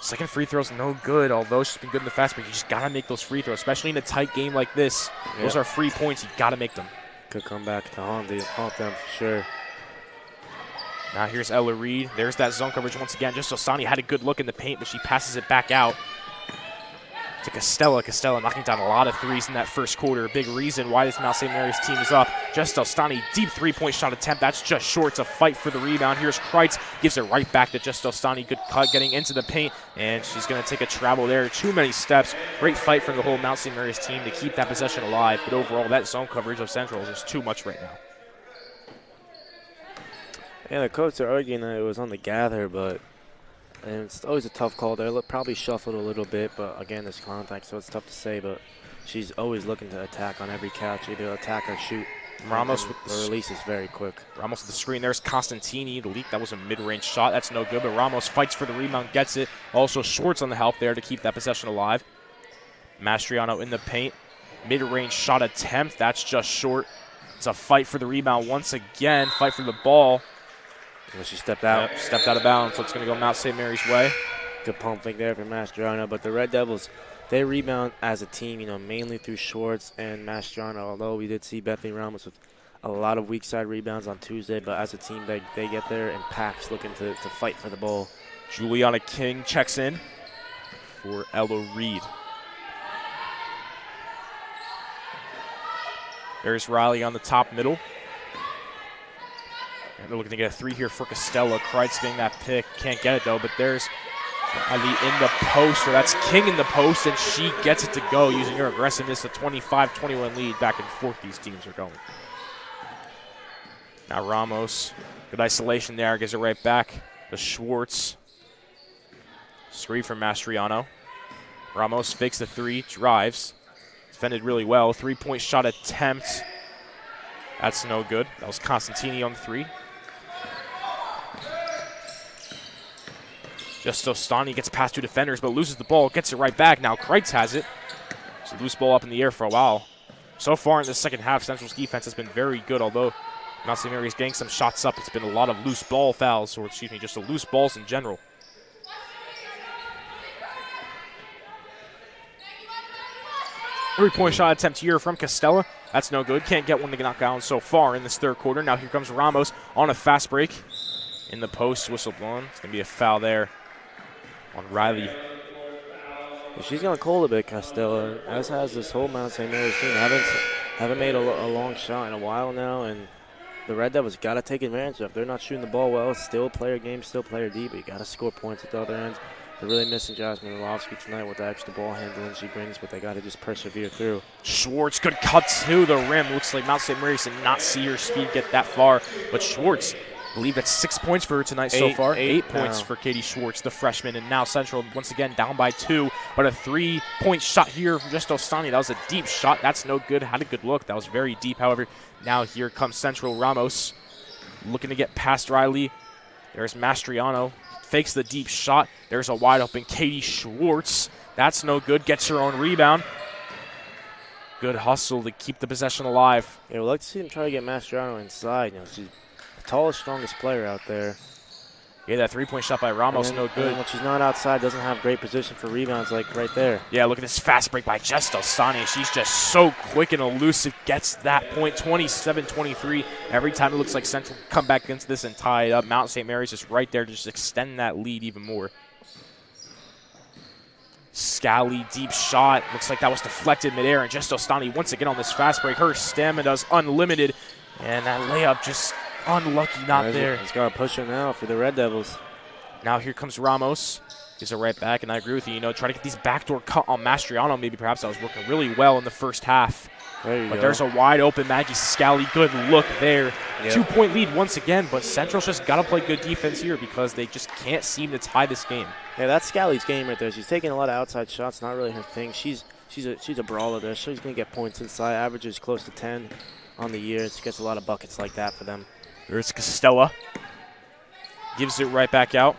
Second free throw's no good, although she's been good in the fast break. You just got to make those free throws, especially in a tight game like this. Yep. Those are free points. You got to make them. Could come back to haunt them for sure. Now here's Ella Reed. There's that zone coverage once again. Just Ostani had a good look in the paint, but she passes it back out to Costella. Costella knocking down a lot of 3s in that first quarter. A big reason why this Mt.St.Marys team is up. Just Ostani, deep 3-point shot attempt. That's just short. It's a fight for the rebound. Here's Kreitz. Gives it right back to just Ostani. Good cut getting into the paint, and she's going to take a travel there. Too many steps. Great fight from the whole Mt.St.Marys team to keep that possession alive. But overall, that zone coverage of Central is just too much right now. Yeah, the coach are arguing that it was on the gather, but and it's always a tough call there. Probably shuffled a little bit, but again, there's contact, so it's tough to say. But she's always looking to attack on every catch, either attack or shoot. Ramos with the release is very quick. Ramos with the screen. There's Constantini. The leak, that was a mid-range shot. That's no good, but Ramos fights for the rebound, gets it. Also Schwartz on the help there to keep that possession alive. Mastriano in the paint. Mid-range shot attempt. That's just short. It's a fight for the rebound once again. Fight for the ball. Well, she stepped out. Yep, stepped out of bounds, so it's going to go Mt.St.Marys' way. Good pump fake there for Mastriano, but the Red Devils, they rebound as a team, mainly through Schwartz and Mastriano, although we did see Bethany Ramos with a lot of weak side rebounds on Tuesday, but as a team, they get there in packs looking to fight for the ball. Juliana King checks in for Ella Reed. There's Riley on the top middle. And they're looking to get a 3 here for Costella. Kreitz getting that pick. Can't get it, though, but there's Riley in the post, or that's King in the post, and she gets it to go using her aggressiveness. A 25-21 lead. Back and forth these teams are going. Now Ramos, good isolation there, gives it right back to Schwartz. Screen from Mastriano. Ramos fakes the three, drives. Defended really well. 3-point shot attempt. That's no good. That was Constantini on the three. Justostani gets past two defenders, but loses the ball, gets it right back. Now Kreitz has it. It's a loose ball up in the air for a while. So far in the second half, Central's defense has been very good, although Mt.St. Marys getting some shots up. It's been a lot of loose ball fouls, or excuse me, just loose balls in general. Three-point shot attempt here from Costella. That's no good. Can't get one to knock down so far in this third quarter. Now here comes Ramos on a fast break. In the post, whistle blown. It's going to be a foul there on Riley. She's going to cold a bit, Costella, as has this whole Mt.St. Marys team. Haven't made a long shot in a while now, and the Red Devils got to take advantage of it. They're not shooting the ball well. It's still player game, still player D, but you got to score points at the other end. They're really missing Jasmine Orlovsky tonight with the extra ball handling she brings, but they got to just persevere through. Schwartz, good cut to the rim. Looks like Mt.St. Marys did not see her speed get that far, but Schwartz, I believe that's 6 points for her tonight so far. 8 points for Katie Schwartz, the freshman, and now Central once again down by 2, but a 3-point shot here from Justostani. That was a deep shot. That's no good. Had a good look. That was very deep, however. Now here comes Central. Ramos looking to get past Riley. There's Mastriano. Fakes the deep shot. There's a wide open Katie Schwartz. That's no good. Gets her own rebound. Good hustle to keep the possession alive. Yeah, we'd like to see him try to get Mastriano inside. You know, she's the tallest, strongest player out there. Yeah, that 3-point shot by Ramos, no good. And when she's not outside, doesn't have great position for rebounds like right there. Yeah, look at this fast break by Justostani. She's just so quick and elusive. Gets that point, 27-23. Every time it looks like Central come back into this and tie it up. Mt.St. Marys just right there to just extend that lead even more. Scally, deep shot. Looks like that was deflected midair. And Justostani once again on this fast break. Her stamina's unlimited. And that layup just unlucky, not there. He's got to push her now for the Red Devils. Now here comes Ramos. Gives it right back, and I agree with you. You know, try to get these backdoor cut on Mastriano. Maybe perhaps that was working really well in the first half. But there's a wide open Maggie Scally. Good look there. Yep. 2-point lead once again, but Central's just got to play good defense here because they just can't seem to tie this game. Yeah, that's Scally's game right there. She's taking a lot of outside shots, not really her thing. She's a brawler there. She's going to get points inside. Averages close to 10 on the year. She gets a lot of buckets like that for them. There's Costella. Gives it right back out.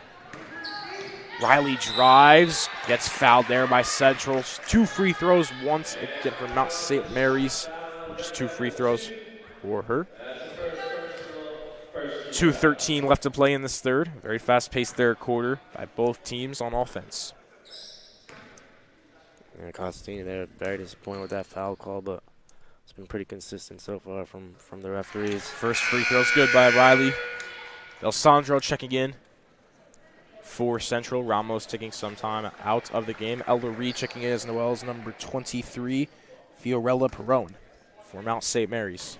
Riley drives. Gets fouled there by Central. 2 free throws once again from Mt.St. Marys. Just 2 free throws for her. 2:13 left to play in this third. Very fast-paced third quarter by both teams on offense. Yeah, Constantini there, very disappointed with that foul call, but it's been pretty consistent so far from the referees. First free throw's good by Riley. Alessandro checking in for Central. Ramos taking some time out of the game. Ella Reed checking in as well as number 23, Fiorella Perrone for Mt.St. Marys.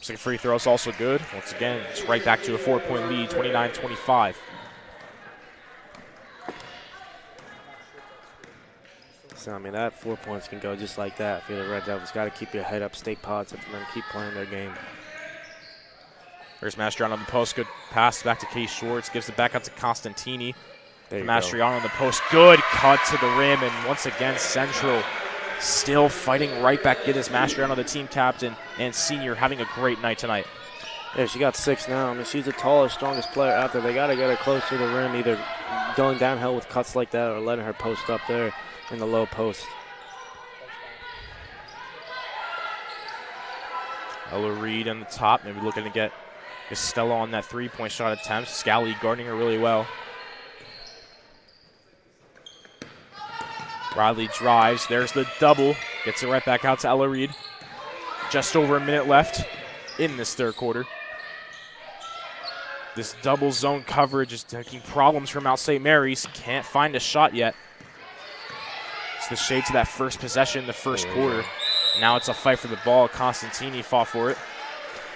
Second free throw is also good. Once again, it's right back to a 4-point lead, 29-25. So, I mean, that 4 points can go just like that for the Red Devils. Got to keep your head up, stay positive, and then keep playing their game. There's Mastriano on the post. Good pass back to Katie Schwartz. Gives it back up to Constantini. Mastriano on the post. Good cut to the rim. And once again, Central still fighting right back in. This Mastriano, the team captain and senior, having a great night tonight. Yeah, she got 6 now. I mean, she's the tallest, strongest player out there. They got to get her close to the rim, either going downhill with cuts like that or letting her post up there in the low post. Ella Reed on the top. Maybe looking to get Estella on that 3-point shot attempt. Scally guarding her really well. Riley drives. There's the double. Gets it right back out to Ella Reed. Just over a minute left in this third quarter. This double zone coverage is taking problems from Mt.St. Marys. Can't find a shot yet. It's the shades of that first possession, the first quarter. Now it's a fight for the ball. Constantini fought for it.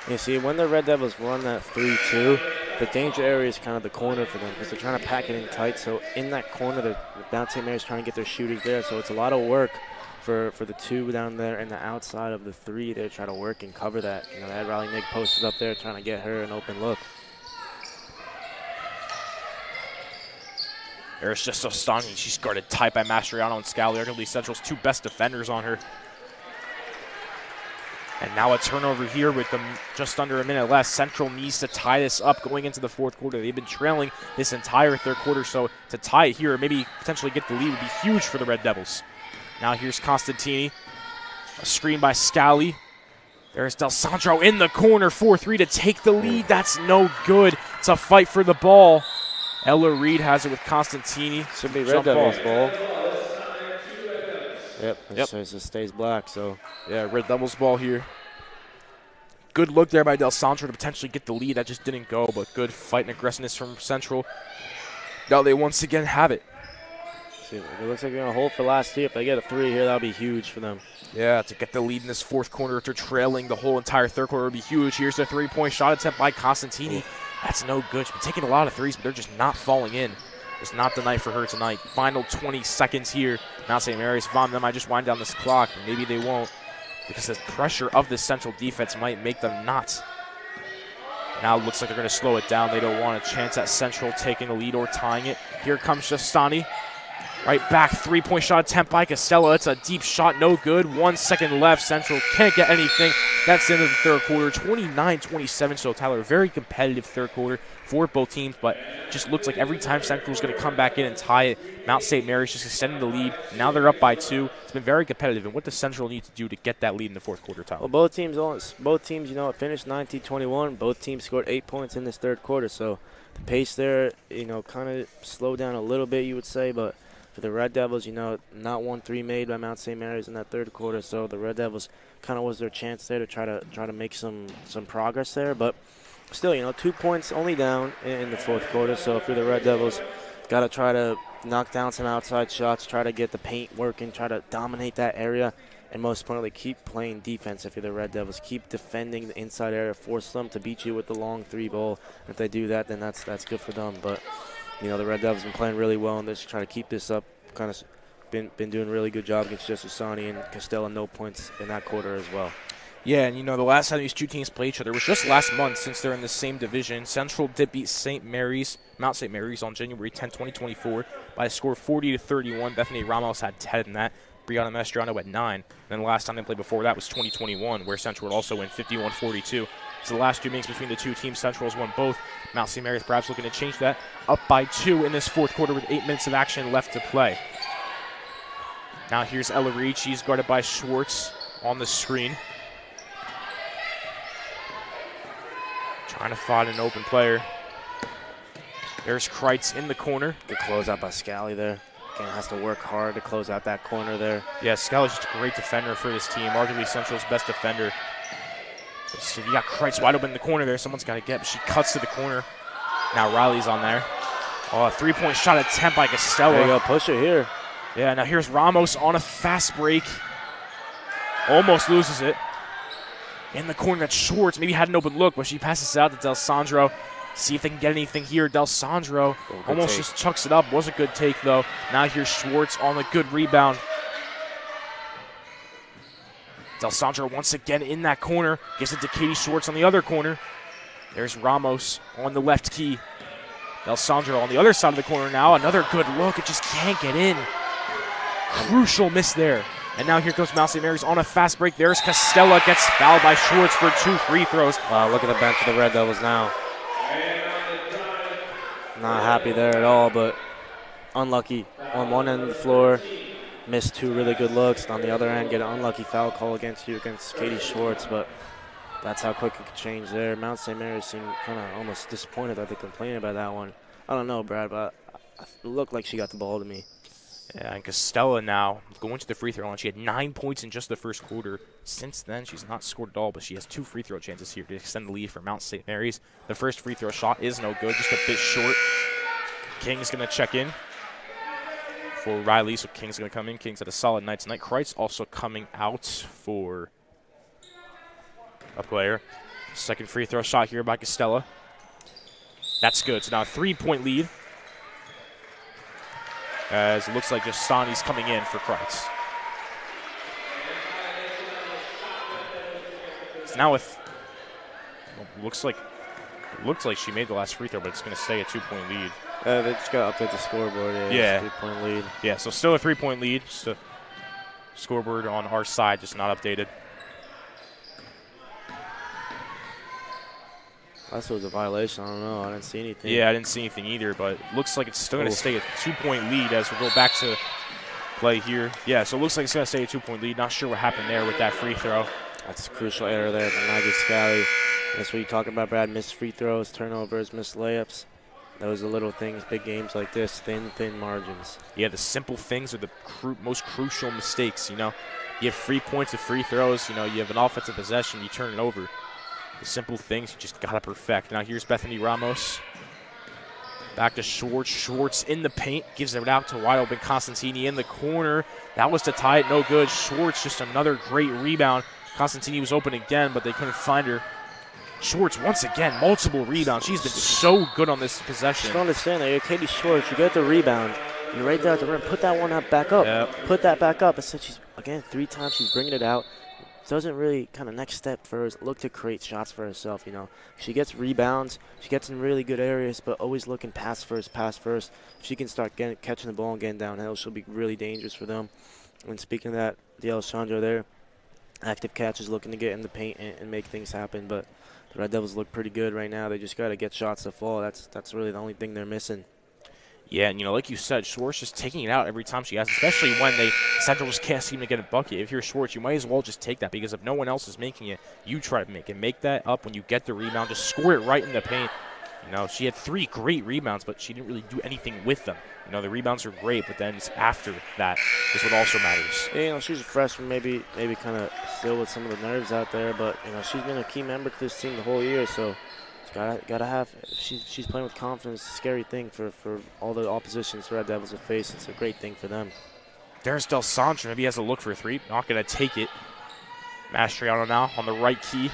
You see, when the Red Devils run that 3-2, the danger area is kind of the corner for them because they're trying to pack it in tight. So in that corner, the Mt.St.Marys trying to get their shooters there. So it's a lot of work for the 2 down there and the outside of the 3. They're trying to work and cover that. You know, they had Riley Nick posted up there trying to get her an open look. There's just so stunning. She's guarded tight by Mastriano and Scally, arguably Central's 2 best defenders on her. And now a turnover here with them just under a minute left. Central needs to tie this up going into the 4th quarter. They've been trailing this entire 3rd quarter, so to tie it here, maybe potentially get the lead would be huge for the Red Devils. Now here's Costantini. A screen by Scally. There's Del Sandro in the corner, 4-3 to take the lead. That's no good. It's a fight for the ball. Ella Reed has it with Costantini. Should be Red Devils ball. Yep, it says it stays black, so. Yeah, Red Devils ball here. Good look there by Del Sandro to potentially get the lead. That just didn't go, but good fight and aggressiveness from Central. Now they once again have it. See, it looks like they're going to hold for last year. If they get a 3 here, that'll be huge for them. Yeah, to get the lead in this 4th quarter after trailing the whole entire 3rd quarter would be huge. Here's the 3-point shot attempt by Costantini. That's no good. She's been taking a lot of threes, but they're just not falling in. It's not the night for her tonight. Final 20 seconds here. Mt.St.Marys, Von, them might just wind down this clock. Maybe they won't, because the pressure of this Central defense might make them not. Now it looks like they're going to slow it down. They don't want a chance at Central taking the lead or tying it. Here comes Justani. Right back, 3-point shot attempt by Castella. It's a deep shot, no good. 1 second left. Central can't get anything. That's the end of the 3rd quarter, 29-27. So Tyler, very competitive 3rd quarter for both teams, but just looks like every time Central's going to come back in and tie it, Mt.St.Marys just extending the lead. Now they're up by 2. It's been very competitive. And what does Central need to do to get that lead in the 4th quarter, Tyler? Well, both teams, you know, finished 19-21. Both teams scored 8 points in this 3rd quarter. So the pace there, you know, kind of slowed down a little bit, you would say, but for the Red Devils, you know, not 1 3 made by Mt.St.Marys in that 3rd quarter, so the Red Devils kind of was their chance there to try to make some progress there. But still, you know, 2 points only down in the 4th quarter. So if you're the Red Devils, got to try to knock down some outside shots, try to get the paint working, try to dominate that area, and most importantly, keep playing defense. If you're the Red Devils, keep defending the inside area, force them to beat you with the long 3 ball. If they do that, then that's good for them. But you know, the Red Devils have been playing really well in this, try to keep this up. Kind of been doing a really good job against Jesusani and Castella. No points in that quarter as well. Yeah, and you know, the last time these 2 teams played each other was just last month, since they're in the same division. Central did beat Mt.St.Marys on January 10, 2024 by a score of 40-31. Bethany Ramos had 10 in that. Brianna Mastriano had 9. And then the last time they played before that was 2021, where Central would also win 51-42. So the last 2 meetings between the 2 teams, Central has won both. Mt.St.Marys perhaps looking to change that. Up by 2 in this 4th quarter with 8 minutes of action left to play. Now here's Ella Reed. She's guarded by Schwartz on the screen. Trying to find an open player. There's Kreitz in the corner. Good closeout by Scally there. Again, has to work hard to close out that corner there. Yeah, Scally's just a great defender for this team. Arguably Central's best defender. So you got Kreitz wide open in the corner there. Someone's got to get, but she cuts to the corner. Now Riley's on there. Oh, a 3-point shot attempt by Castella. There you go, push it here. Yeah, now here's Ramos on a fast break. Almost loses it. In the corner, that's Schwartz. Maybe had an open look, but she passes it out to Del Sandro. See if they can get anything here. Del Sandro almost just chucks it up. Was a good take, though. Now here's Schwartz on the good rebound. Del Sandro once again in that corner. Gives it to Katie Schwartz on the other corner. There's Ramos on the left key. Del Sandro on the other side of the corner now. Another good look. It just can't get in. Crucial miss there. And now here comes Mt.St.Marys on a fast break. There's Castella. Gets fouled by Schwartz for 2 free throws. Wow, look at the bench of the Red Devils now. Not happy there at all, but unlucky. On one end of the floor, missed 2 really good looks. On the other end, get an unlucky foul call against Katie Schwartz, but that's how quick it could change there. Mt.St.Marys seemed kind of almost disappointed that they complained about that one. I don't know, Brad, but it looked like she got the ball to me. Yeah, and Castella now going to the free throw line. She had 9 points in just the first quarter. Since then, she's not scored at all, but she has 2 free throw chances here to extend the lead for Mt.St.Marys. The first free throw shot is no good, just a bit short. King's going to check in for Riley, so King's going to come in. King's had a solid night tonight. Kreitz also coming out for a player. Second free throw shot here by Costella. That's good. So now a 3-point lead. As it looks like just Stani's coming in for Kreitz. It's now with looks like she made the last free throw, but it's going to stay a 2-point lead. They just got to update the scoreboard. Yeah. 3-point lead. Yeah, so still a 3-point lead. Just a scoreboard on our side, just not updated. Unless it was a violation, I don't know. I didn't see anything. Yeah, I didn't see anything either, but it looks like it's still going to stay a 2-point lead as we go back to play here. Yeah, so it looks like it's going to stay a 2-point lead. Not sure what happened there with that free throw. That's a crucial error there from Maggie Scally. That's what you talk about, Brad. Missed free throws, turnovers, missed layups. Those are little things, big games like this, thin margins. Yeah, the simple things are the most crucial mistakes, you know. You have 3 points of free throws, you know, you have an offensive possession, you turn it over. The simple things you just got to perfect. Now here's Bethany Ramos. Back to Schwartz. Schwartz in the paint. Gives it out to wide open Constantini in the corner. That was to tie it. No good. Schwartz just another great rebound. Constantini was open again, but they couldn't find her. Schwartz, once again, multiple rebounds. She's been so good on this possession. I don't understand that. You're Katie Schwartz. You get the rebound. You're right there at the rim. Put that one up, back up. Yep. Put that back up. Instead, she's, again, 3 times she's bringing it out. Doesn't really kind of next step for her, look to create shots for herself, you know. She gets rebounds. She gets in really good areas, but always looking pass first. If she can start catching the ball and getting downhill, she'll be really dangerous for them. And speaking of that, D'Alessandro there, active catches looking to get in the paint and make things happen, but the Red Devils look pretty good right now. They just got to get shots to fall. That's really the only thing they're missing. Yeah, and, you know, like you said, Schwartz just taking it out every time she has, especially when Central just can't seem to get a bucket. If you're Schwartz, you might as well just take that, because if no one else is making it, you try to make it. Make that up when you get the rebound. Just score it right in the paint. You know, she had 3 great rebounds, but she didn't really do anything with them. You know, the rebounds are great, but then it's after that is what also matters. Yeah, you know, she's a freshman, maybe kind of still with some of the nerves out there, but, you know, she's been a key member to this team the whole year, so gotta have. She's playing with confidence. It's a scary thing for all the oppositions the Red Devils have faced. It's a great thing for them. There's D'Alessandro. Maybe he has a look for a 3. Not gonna take it. Mastriano now on the right key.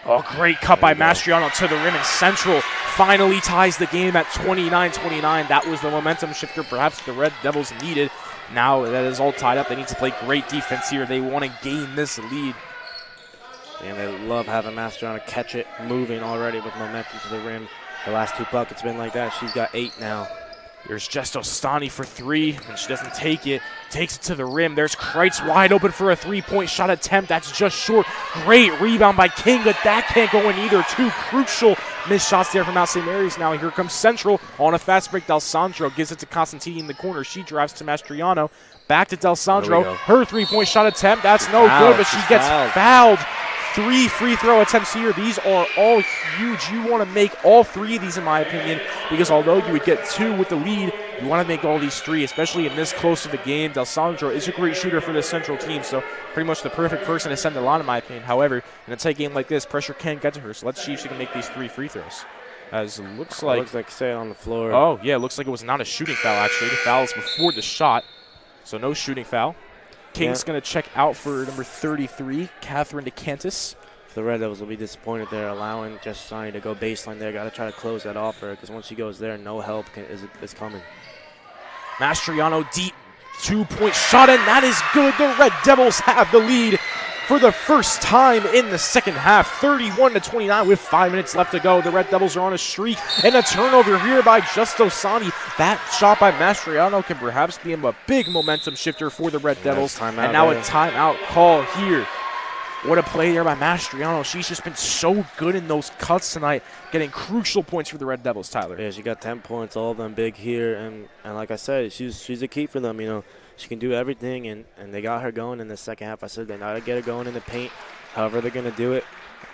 Oh, great cut by Mastriano to the rim, and Central finally ties the game at 29-29. That was the momentum shifter perhaps the Red Devils needed. Now that is all tied up. They need to play great defense here. They want to gain this lead. And they love having Mastriano catch it, moving already with momentum to the rim. The last 2 buckets been like that. She's got 8 now. There's just Ostani for 3, and she doesn't take it. Takes it to the rim. There's Kreitz wide open for a 3-point shot attempt. That's just short. Great rebound by King, but that can't go in either. 2 crucial missed shots there from Mt.St.Marys. Now here comes Central on a fast break. D'Alessandro gives it to Constantini in the corner. She drives to Mastriano. Back to D'Alessandro. Her 3-point shot attempt. That's no good, but she gets fouled. 3 free throw attempts here. These are all huge. You want to make all 3 of these, in my opinion, because although you would get 2 with the lead, you want to make all these 3, especially in this close of a game. D'Alessandro is a great shooter for the Central team, so pretty much the perfect person to send the line, in my opinion. However, in a tight game like this, pressure can get to her, so let's see if she can make these 3 free throws. As it looks like say on the floor. Oh, yeah, it looks like it was not a shooting foul, actually. The foul is before the shot, so no shooting foul. King's going to check out for number 33, Catherine DeCantis. The Red Devils will be disappointed there, allowing Jess Sonny to go baseline there. Got to try to close that off for her, because once she goes there, no help is coming. Mastriano deep, 2-point shot, and that is good. The Red Devils have the lead for the first time in the second half, 31-29 with 5 minutes left to go. The Red Devils are on a streak, and a turnover here by Justo Sani. That shot by Mastriano can perhaps be a big momentum shifter for the Red Devils. And now a timeout call here. What a play there by Mastriano. She's just been so good in those cuts tonight, getting crucial points for the Red Devils, Tyler. Yeah, she got 10 points, all of them big here. And like I said, she's a key for them. You know, she can do everything, and they got her going in the second half. I said they got to get her going in the paint. However they're going to do it.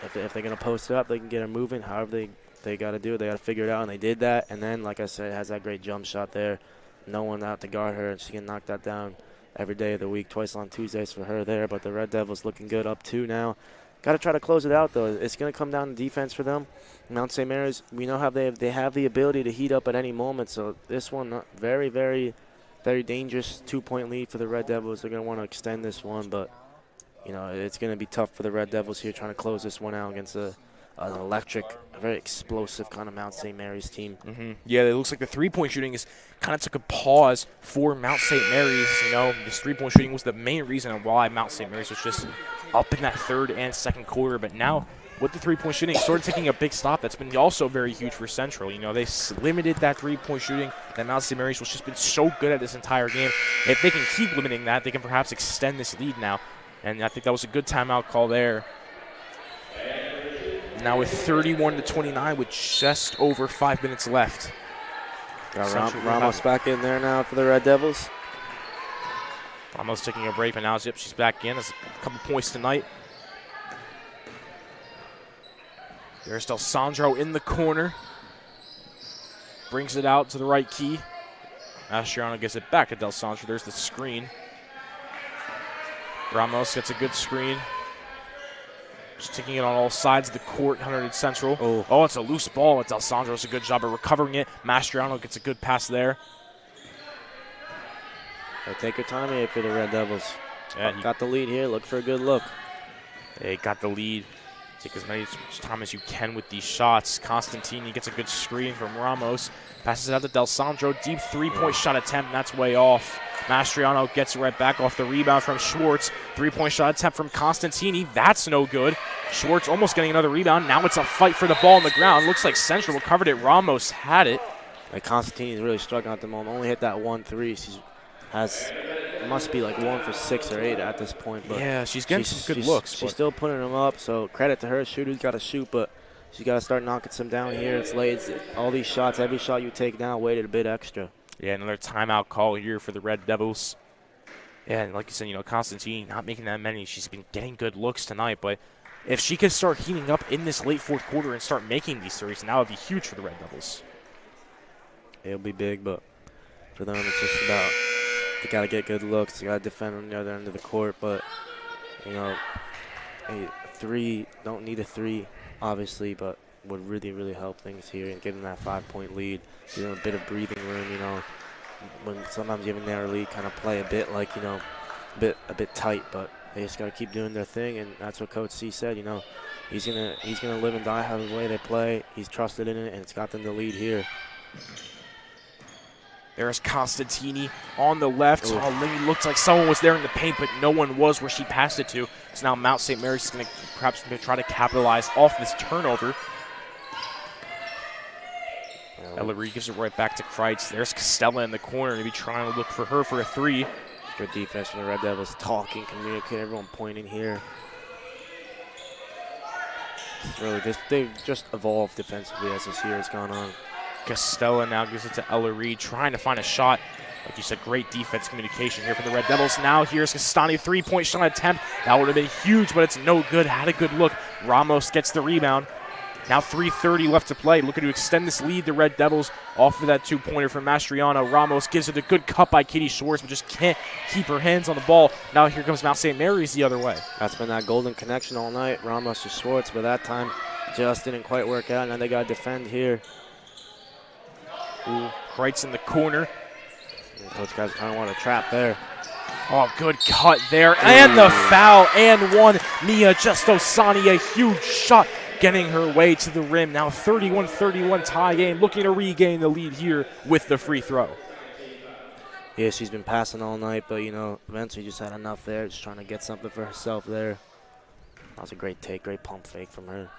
If they're going to post it up, they can get her moving. However they got to do it, they got to figure it out, and they did that. And then, like I said, has that great jump shot there. No one out to guard her, and she can knock that down every day of the week, twice on Tuesdays for her there. But the Red Devils looking good, up 2 now. Got to try to close it out, though. It's going to come down to defense for them. Mt.St.Marys, we know how they have the ability to heat up at any moment. So this one, very, very, very dangerous 2-point lead for the Red Devils. They're going to want to extend this one, but you know, it's going to be tough for the Red Devils here trying to close this one out against an electric, very explosive kind of Mount St. Mary's team. Yeah, it looks like the three-point shooting is kind of took a pause for Mt. St. Mary's. You know, this three-point shooting was the main reason why Mt. St. Mary's was just up in that third and second quarter. But now, with the three-point shooting sort of taking a big stop, that's been also very huge for Central. You know, they limited that three-point shooting that Mt. St. Mary's was just been so good at this entire game. If they can keep limiting that, they can perhaps extend this lead now. And I think that was a good timeout call there. Now with 31-29 with just over 5 minutes left. Got Ramos back in there now for the Red Devils. Ramos taking a break, but now she's back in. That's a couple points tonight. There's Del Sandro in the corner. Brings it out to the right key. Mastriano gets it back to Del Sandro. There's the screen. Ramos gets a good screen. Just taking it on all sides of the court, Hunterdon Central. Oh, it's a loose ball. Del Sandro does a good job of recovering it. Mastriano gets a good pass there. Take your time here for the Red Devils. Yeah, got the lead here. Look for a good look. They got the lead. Take as much time as you can with these shots. Constantini gets a good screen from Ramos. Passes it out to Del Sandro. Deep three-point shot attempt, and that's way off. Mastriano gets it right back off the rebound from Schwartz. Three-point shot attempt from Constantini. That's no good. Schwartz almost getting another rebound. Now it's a fight for the ball on the ground. Looks like Central recovered it. Ramos had it. Like Constantini is really struggling at the moment. Only hit that 1-3. She must be like 1 for 6 or 8 at this point. But yeah, she's getting some good looks. She's still putting them up, so credit to her. Shooter's got to shoot, but she's got to start knocking some down here. It's late. All these shots, every shot you take down, weighted a bit extra. Yeah, another timeout call here for the Red Devils. Yeah, and like you said, you know, Constantine not making that many. She's been getting good looks tonight, but if she could start heating up in this late fourth quarter and start making these threes, now it would be huge for the Red Devils. It'll be big, but for them, it's just about they got to get good looks. They got to defend on the other end of the court, but, you know, a three, don't need a three, obviously, but would really, really help things here and getting that 5-point lead. Give them a bit of breathing room, you know. When sometimes you have a narrow lead, kind of play a bit like, you know, a bit tight, but they just got to keep doing their thing, and that's what Coach C said, you know. He's gonna live and die how the way they play. He's trusted in it, and it's got them the lead here. There's Constantini on the left. Oh, Lindy looked like someone was there in the paint, but no one was where she passed it to. So now Mt. St. Mary's is going to perhaps try to capitalize off this turnover. Ellery gives it right back to Kreitz. There's Costella in the corner, maybe trying to look for her for a three. Good defense from the Red Devils. Talking, communicating, everyone pointing here. It's really they've just evolved defensively as this year has gone on. Costella now gives it to Ellery, trying to find a shot. Like you said, great defense communication here for the Red Devils. Now here's Castani, three-point shot attempt. That would have been huge, but it's no good. Had a good look. Ramos gets the rebound. Now 3:30 left to play. Looking to extend this lead. The Red Devils off of that two-pointer from Mastriano. Ramos gives it a good cut by Katie Schwartz, but just can't keep her hands on the ball. Now here comes Mt. St. Mary's the other way. That's been that golden connection all night. Ramos to Schwartz, but that time just didn't quite work out. Now they got to defend here. Kreitz in the corner. Those guys kind of want to trap there. Oh, good cut there. And the foul and one. Mia Justosani, a huge shot getting her way to the rim. Now 31-31 tie game. Looking to regain the lead here with the free throw. Yeah, she's been passing all night, but, you know, eventually just had enough there. Just trying to get something for herself there. That was a great take, great pump fake from her.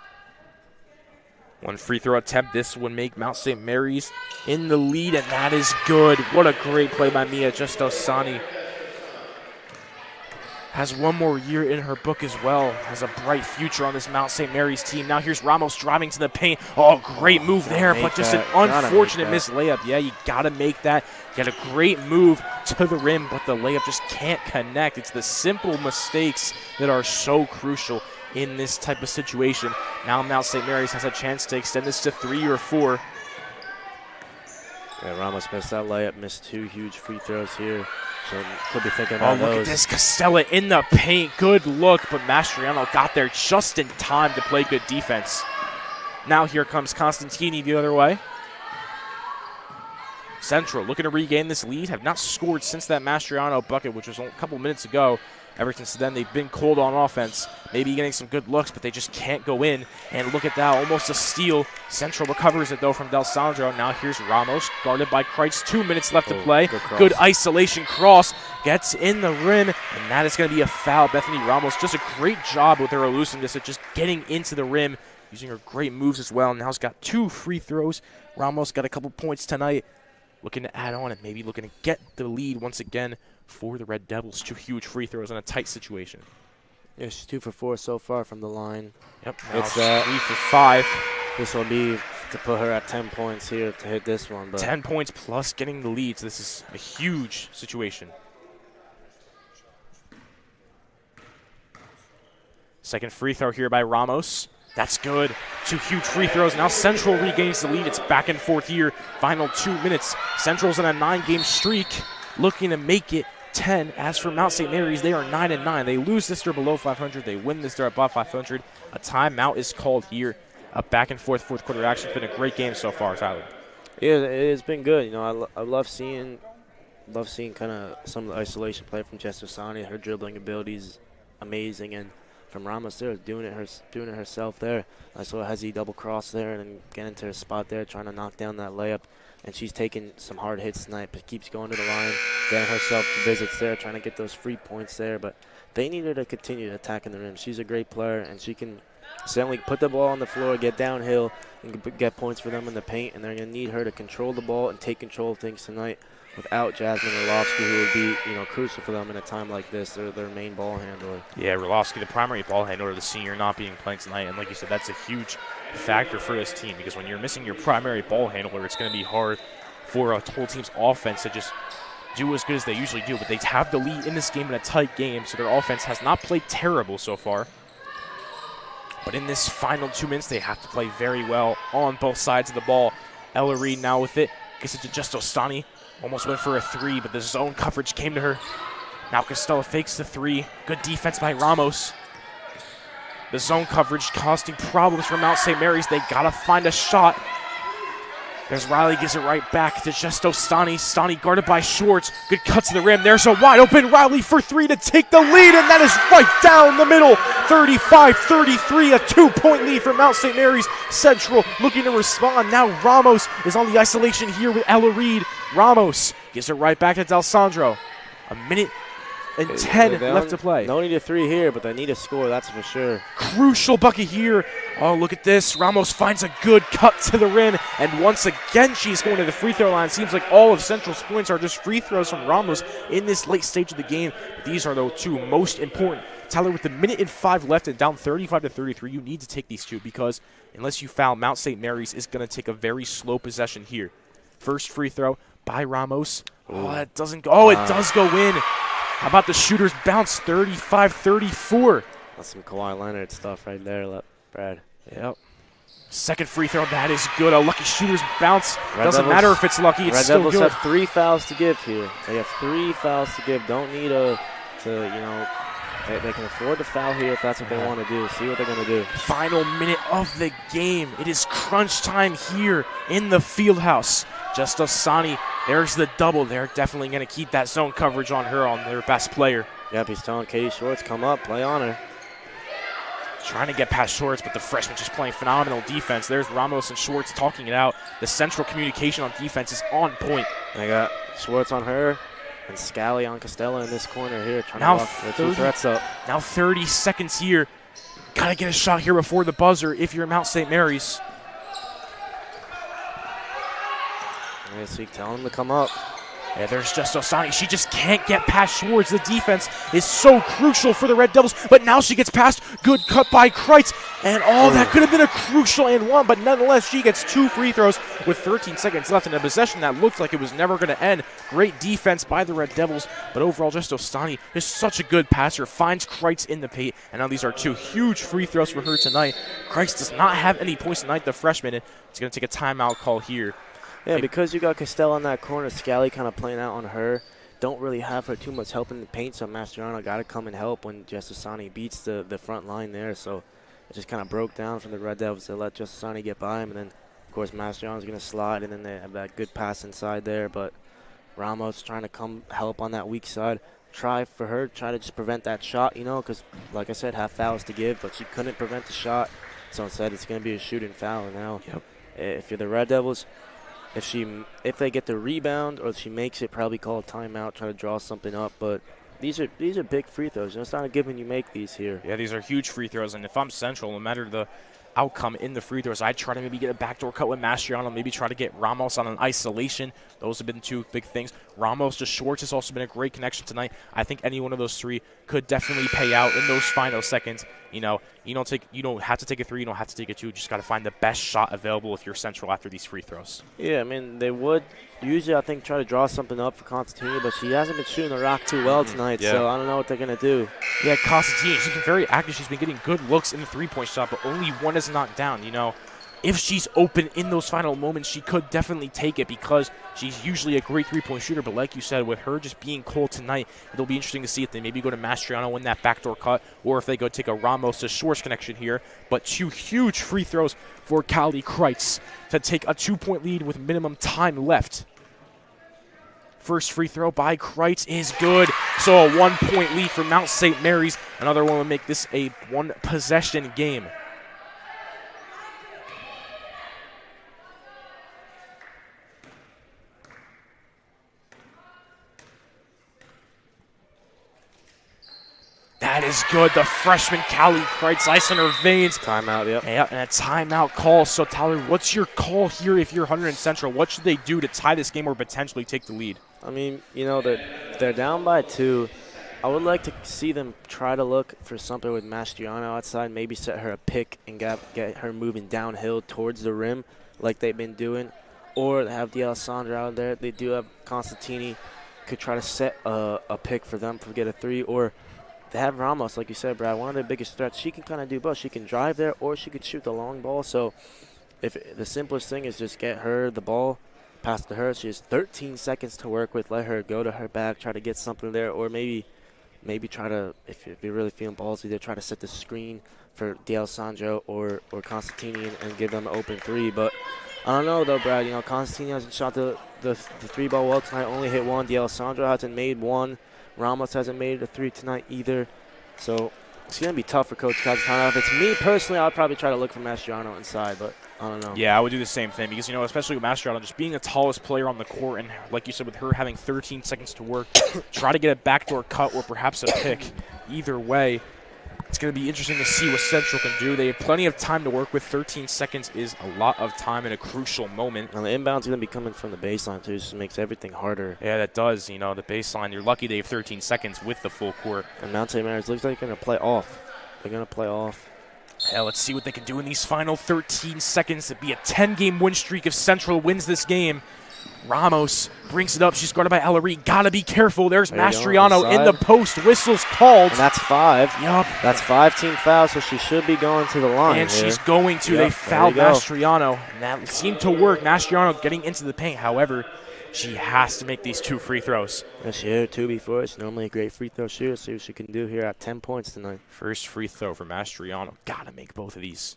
One free throw attempt. This would make Mt. St. Mary's in the lead, and that is good. What a great play by Mia Justosani. Has one more year in her book as well. Has a bright future on this Mt. St. Mary's team. Now here's Ramos driving to the paint. Oh, great move there, but just an unfortunate missed layup. Yeah, you got to make that. You got a great move to the rim, but the layup just can't connect. It's the simple mistakes that are so crucial in this type of situation. Now Mt. St. Mary's has a chance to extend this to 3 or 4. Yeah, Ramos missed that layup, missed 2 huge free throws here. So could be thinking about those. Look at this, Costella in the paint. Good look, but Mastriano got there just in time to play good defense. Now here comes Constantini the other way. Central looking to regain this lead. Have not scored since that Mastriano bucket, which was a couple minutes ago. Ever since then, they've been cold on offense, maybe getting some good looks, but they just can't go in. And look at that, almost a steal. Central recovers it, though, from D'Alessandro. Now here's Ramos, guarded by Kreitz. 2 minutes left to play. Good isolation cross. Gets in the rim, and that is going to be a foul. Bethany Ramos, just a great job with her elusiveness at just getting into the rim, using her great moves as well. Now has got 2 free throws. Ramos got a couple points tonight. Looking to add on and maybe looking to get the lead once again for the Red Devils. 2 huge free throws in a tight situation. Yeah, she's 2 for 4 so far from the line. Yep, it's 3 for 5. This will be to put her at 10 points here to hit this one. But 10 points plus getting the lead, so this is a huge situation. Second free throw here by Ramos. That's good. 2 huge free throws. Now Central regains the lead. It's back and forth here. Final 2 minutes. Central's in a 9-game streak, looking to make it 10. As for Mount St. Mary's, they are 9-9. They lose this, they're below 500. They win this, they're above 500. A timeout is called here. A back and forth fourth quarter action. It's been a great game so far, Tyler. Yeah, it has been good. You know, I love seeing kind of some of the isolation play from Jess Osani. Her dribbling ability is amazing, and from Ramos there, doing it herself there. I saw Hezzy double cross there and then get into her spot there, trying to knock down that layup. And she's taking some hard hits tonight, but keeps going to the line, getting herself visits there, trying to get those free points there. But they need her to continue attacking the rim. She's a great player, and she can certainly put the ball on the floor, get downhill, and get points for them in the paint. And they're going to need her to control the ball and take control of things tonight. Without Jasmine Orlovsky, who would be, crucial for them in a time like this. They're their main ball handler. Yeah, Orlovsky, the primary ball handler, the senior, not being playing tonight. And like you said, that's a huge factor for this team, because when you're missing your primary ball handler, it's going to be hard for a whole team's offense to just do as good as they usually do. But they have the lead in this game in a tight game, so their offense has not played terrible so far. But in this final 2 minutes, they have to play very well on both sides of the ball. Ella Reed now with it. Gets it to Just Ostani. Almost went for a 3, but the zone coverage came to her. Now Costello fakes the 3. Good defense by Ramos. The zone coverage costing problems for Mount St. Mary's. They got to find a shot. There's Riley, gives it right back to Just Ostani. Ostani guarded by Schwartz. Good cut to the rim. There's a wide open Riley for 3 to take the lead, and that is right down the middle. 35-33, a 2-point lead for Mount St. Mary's. Central looking to respond. Now Ramos is on the isolation here with Ella Reed. Ramos gives it right back to D'Alessandro. A minute and 10 left to play. No need a 3 here, but they need a score, that's for sure. Crucial bucket here. Oh, look at this. Ramos finds a good cut to the rim, and once again she's going to the free throw line. Seems like all of Central's points are just free throws from Ramos in this late stage of the game. But these are the 2 most important. Tyler, with the minute and 5 left and down 35-33, you need to take these 2, because unless you foul, Mount St. Mary's is going to take a very slow possession here. First free throw by Ramos. Oh, it doesn't go. Oh, it does go in. How about the shooter's bounce? 35-34. That's some Kawhi Leonard stuff right there, Brad. Yep. Second free throw, that is good. A lucky shooter's bounce. Doesn't matter if it's lucky, it's still good. Red Devils have 3 fouls to give here. They have 3 fouls to give. Don't need they can afford to foul here if that's what they want to do. See what they're going to do. Final minute of the game. It is crunch time here in the field house. Just Osani, there's the double. They're definitely going to keep that zone coverage on her, on their best player. Yep, he's telling Katie Schwartz, come up, play on her. Trying to get past Schwartz, but the freshman just playing phenomenal defense. There's Ramos and Schwartz talking it out. The Central communication on defense is on point. They got Schwartz on her and Scally on Costello in this corner here, trying now to lock the 2 threats up. Now 30 seconds here. Got to get a shot here before the buzzer if you're Mount St. Mary's. Yeah, so you tell him to come up. Yeah, there's Just Osani. She just can't get past Schwartz. The defense is so crucial for the Red Devils, but now she gets past. Good cut by Kreitz. And that could have been a crucial and 1, but nonetheless, she gets 2 free throws with 13 seconds left in a possession that looked like it was never going to end. Great defense by the Red Devils, but overall, Just Ostani is such a good passer. Finds Kreitz in the paint, and now these are 2 huge free throws for her tonight. Kreitz does not have any points tonight, the freshman. It's going to take a timeout call here. Yeah, because you got Costello in that corner, Scally kind of playing out on her. Don't really have her too much help in the paint, so Mastriano got to come and help when Just Osani beats the front line there. So it just kind of broke down from the Red Devils to let Just Osani get by him. And then, of course, Mastriano's going to slide, and then they have that good pass inside there. But Ramos trying to come help on that weak side. try to just prevent that shot, because, like I said, have fouls to give, but she couldn't prevent the shot. So instead, it's going to be a shooting foul now. Yep. If you're the Red Devils, if they get the rebound or she makes it, probably call a timeout, try to draw something up. But these are big free throws. It's not a given you make these here. Yeah, these are huge free throws, and if I'm Central, no matter the outcome in the free throws, I'd try to maybe get a backdoor cut with Mastriano, maybe try to get Ramos on an isolation. Those have been two big things. Ramos to Schwartz has also been a great connection tonight. I think any one of those three could definitely pay out in those final seconds. You don't have to take a three, you don't have to take a two. You just got to find the best shot available if you're Central after these free throws. Yeah, I mean, they would usually, I think, try to draw something up for Constantini, but she hasn't been shooting the rock too well tonight, so I don't know what they're going to do. Yeah, Constantini, she's been very active. She's been getting good looks in the three-point shot, but only one is knocked down, If she's open in those final moments, she could definitely take it because she's usually a great three-point shooter. But like you said, with her just being cold tonight, it'll be interesting to see if they maybe go to Mastriano in that backdoor cut or if they go take a Ramos to Schwartz connection here. But two huge free throws for Callie Kreitz to take a 2-point lead with minimum time left. First free throw by Kreitz is good. So a 1-point lead for Mt.St.Marys. Another one would make this a one-possession game. That is good. The freshman Callie Kreitz, ice in her veins. Timeout, yep. Yeah, and a timeout call. So, Tyler, what's your call here if you're Hunterdon Central? What should they do to tie this game or potentially take the lead? I mean, they're down by 2. I would like to see them try to look for something with Mastriano outside, maybe set her a pick and get her moving downhill towards the rim like they've been doing, or have D'Alessandro out there. They do have Constantini. Could try to set a pick for them to get a 3, or they have Ramos, like you said, Brad, one of their biggest threats. She can kind of do both. She can drive there, or she could shoot the long ball. So if the simplest thing is just get her the ball, pass to her. She has 13 seconds to work with. Let her go to her back, try to get something there, or maybe try to, if you're really feeling ballsy, they try to set the screen for D'Alessandro or Constantini and give them an open 3. But I don't know, though, Brad. Constantini hasn't shot the 3 ball well tonight, only hit 1. D'Alessandro hasn't made 1. Ramos hasn't made a 3 tonight either. So it's going to be tough for Coach Casatano. If it's me personally, I'd probably try to look for Mastriano inside, but I don't know. Yeah, I would do the same thing because, especially with Mastriano, just being the tallest player on the court and, like you said, with her having 13 seconds to work, try to get a backdoor cut or perhaps a pick. Either way, it's going to be interesting to see what Central can do. They have plenty of time to work with. 13 seconds is a lot of time in a crucial moment. And the inbound's going to be coming from the baseline, too, so it makes everything harder. Yeah, that does. The baseline, you're lucky they have 13 seconds with the full court. And Mt.St.Marys looks like they're going to play off. They're going to play off. Yeah, let's see what they can do in these final 13 seconds. It'd be a 10-game win streak if Central wins this game. Ramos brings it up. She's guarded by Ellery. Gotta be careful. There's Mastriano in the post. Whistle's called. And that's 5. Yup. That's 5 team fouls, so she should be going to the line. And here. she's going to. They fouled Mastriano. And that seemed to work. Mastriano getting into the paint. However, she has to make these 2 free throws. Yeah, she hit 2 before. She's normally a great free throw shooter. See what she can do here at 10 points tonight. First free throw for Mastriano. Gotta make both of these.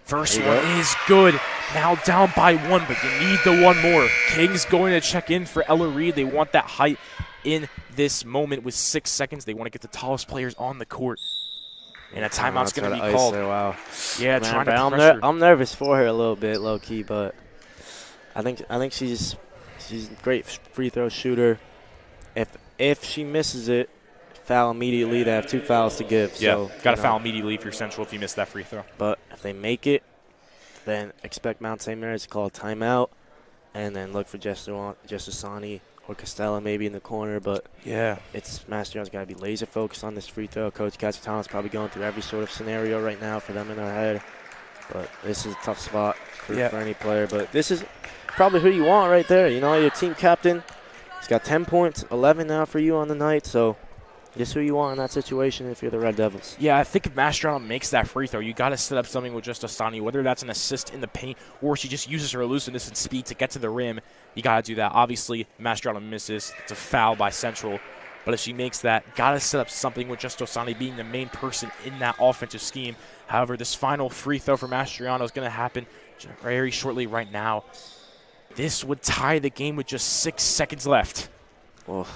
First one is good. Now down by 1, but you need the one more. Kings going to check in for Ella Reed. They want that height in this moment with 6 seconds. They want to get the tallest players on the court. And a timeout's going to be called. Wow. Yeah, man, trying to pressure. I'm nervous for her a little bit, low key, but I think she's a great free throw shooter. If she misses it, foul immediately. They have 2 fouls to give. Yeah, so, got to foul immediately if you're Central if you miss that free throw. But if they make it, then expect Mt.St.Marys to call a timeout, and then look for Jessasani or Costello maybe in the corner. But yeah, Mastriano's got to be laser focused on this free throw. Coach Casatano's probably going through every sort of scenario right now for them in their head. But this is a tough spot for any player. But this is probably who you want right there. Your team captain. He's got 10 points, 11 now for you on the night. So just who you want in that situation if you're the Red Devils. Yeah, I think if Mastriano makes that free throw, you got to set up something with just Asani, whether that's an assist in the paint or she just uses her elusiveness and speed to get to the rim. You got to do that. Obviously, Mastriano misses. It's a foul by Central. But if she makes that, got to set up something with just Asani being the main person in that offensive scheme. However, this final free throw for Mastriano is going to happen very shortly right now. This would tie the game with just 6 seconds left. Oh.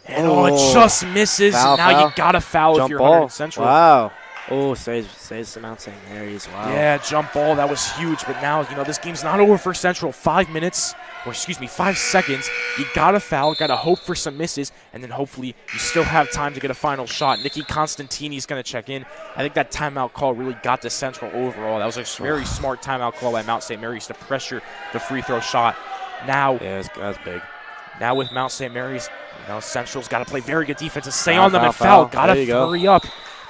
And it just misses. Foul, Now foul. you got to foul if Jump you're ball. Hunterdon Central. Wow. Oh, saves the Mount St. Mary's. Wow. Yeah, jump ball. That was huge. But now, this game's not over for Central. 5 seconds. You got to foul. Got to hope for some misses. And then hopefully you still have time to get a final shot. Nikki Constantini's going to check in. I think that timeout call really got to Central overall. That was a very smart timeout call by Mt. St. Mary's to pressure the free throw shot. Now, yeah, that's big. Now with Mt. St. Mary's, Central's got to play very good defense and stay on them and foul. Got to hurry up.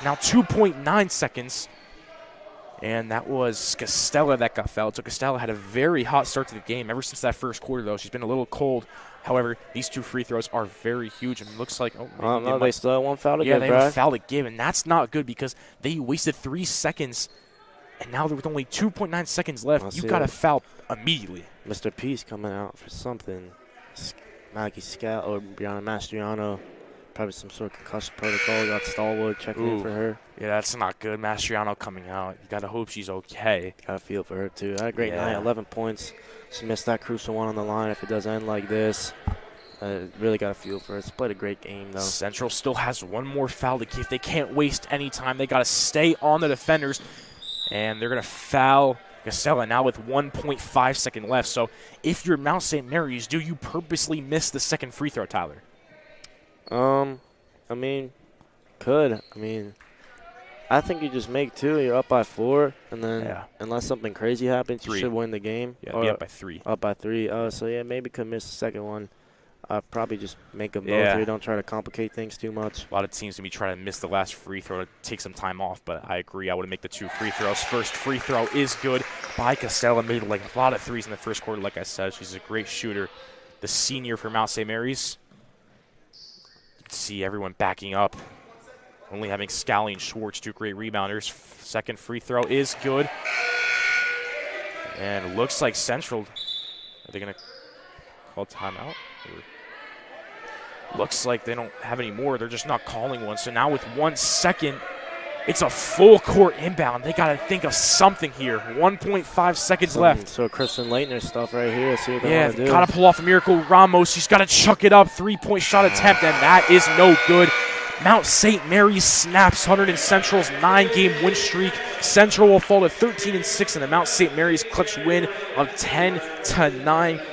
Now 2.9 seconds. And that was Costella that got fouled. So Costella had a very hot start to the game. Ever since that first quarter, though, she's been a little cold. However, these 2 free throws are very huge. And it looks like, no, they still have one foul to give, Yeah, they have a foul to give. And that's not good because they wasted 3 seconds. And now with only 2.9 seconds left, you got to foul immediately. Mr. Peace coming out for something. Maggie Scout or Brianna Mastriano. Probably some sort of concussion protocol. Got Stallwood checking in for her. Yeah, that's not good. Mastriano coming out. You got to hope she's okay. Got to feel for her, too. Had a great night. 11 points. She missed that crucial one on the line. If it does end like this, really got to feel for her. She played a great game, though. Central still has one more foul to give. They can't waste any time. They got to stay on the defenders. And they're going to foul Costella now with 1.5 seconds left. So if you're Mt. St. Mary's, do you purposely miss the second free throw, Tyler? I mean, I think you just make 2. You're up by 4, and then unless something crazy happens, you should win the game. Yeah, be up by 3. Up by 3. So yeah, maybe could miss the second one. Probably just make them both here. Don't try to complicate things too much. A lot of teams to be trying to miss the last free throw to take some time off, but I agree. I would make the 2 free throws. First free throw is good by Costella. Made a lot of threes in the first quarter, like I said. She's a great shooter. The senior for Mt. St. Mary's. You can see everyone backing up. Only having Scally and Schwartz, 2 great rebounders. Second free throw is good. And it looks like Central, are they going to call timeout? Looks like they don't have any more. They're just not calling one. So now with 1 second, it's a full court inbound. They got to think of something here. 1.5 seconds left. So Kristen Leitner stuff right here. See what they want to do. Got to pull off a miracle. Ramos, she's got to chuck it up. 3-point shot attempt, and that is no good. Mt. St. Mary's snaps Hunterdon Central's 9-game win streak. Central will fall to 13-6 in the Mt. St. Mary's clutch win of 10-9.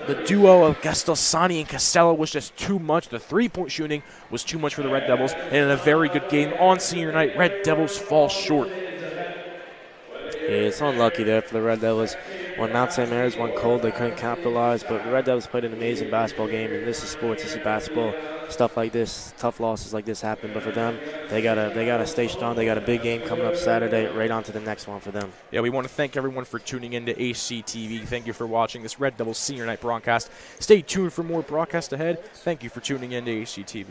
The duo of Gastelsani and Costella was just too much. The 3-point shooting was too much for the Red Devils. And in a very good game on senior night, Red Devils fall short. Yeah, it's unlucky there for the Red Devils. When Mt. St. Mary's went cold, they couldn't capitalize. But the Red Devils played an amazing basketball game, and this is sports, this is basketball. Stuff like this, tough losses like this happen. But for them, they gotta stay strong. They got a big game coming up Saturday. Right on to the next one for them. Yeah, we want to thank everyone for tuning in to HCTV. Thank you for watching this Red Devils Senior Night broadcast. Stay tuned for more broadcast ahead. Thank you for tuning in to HCTV.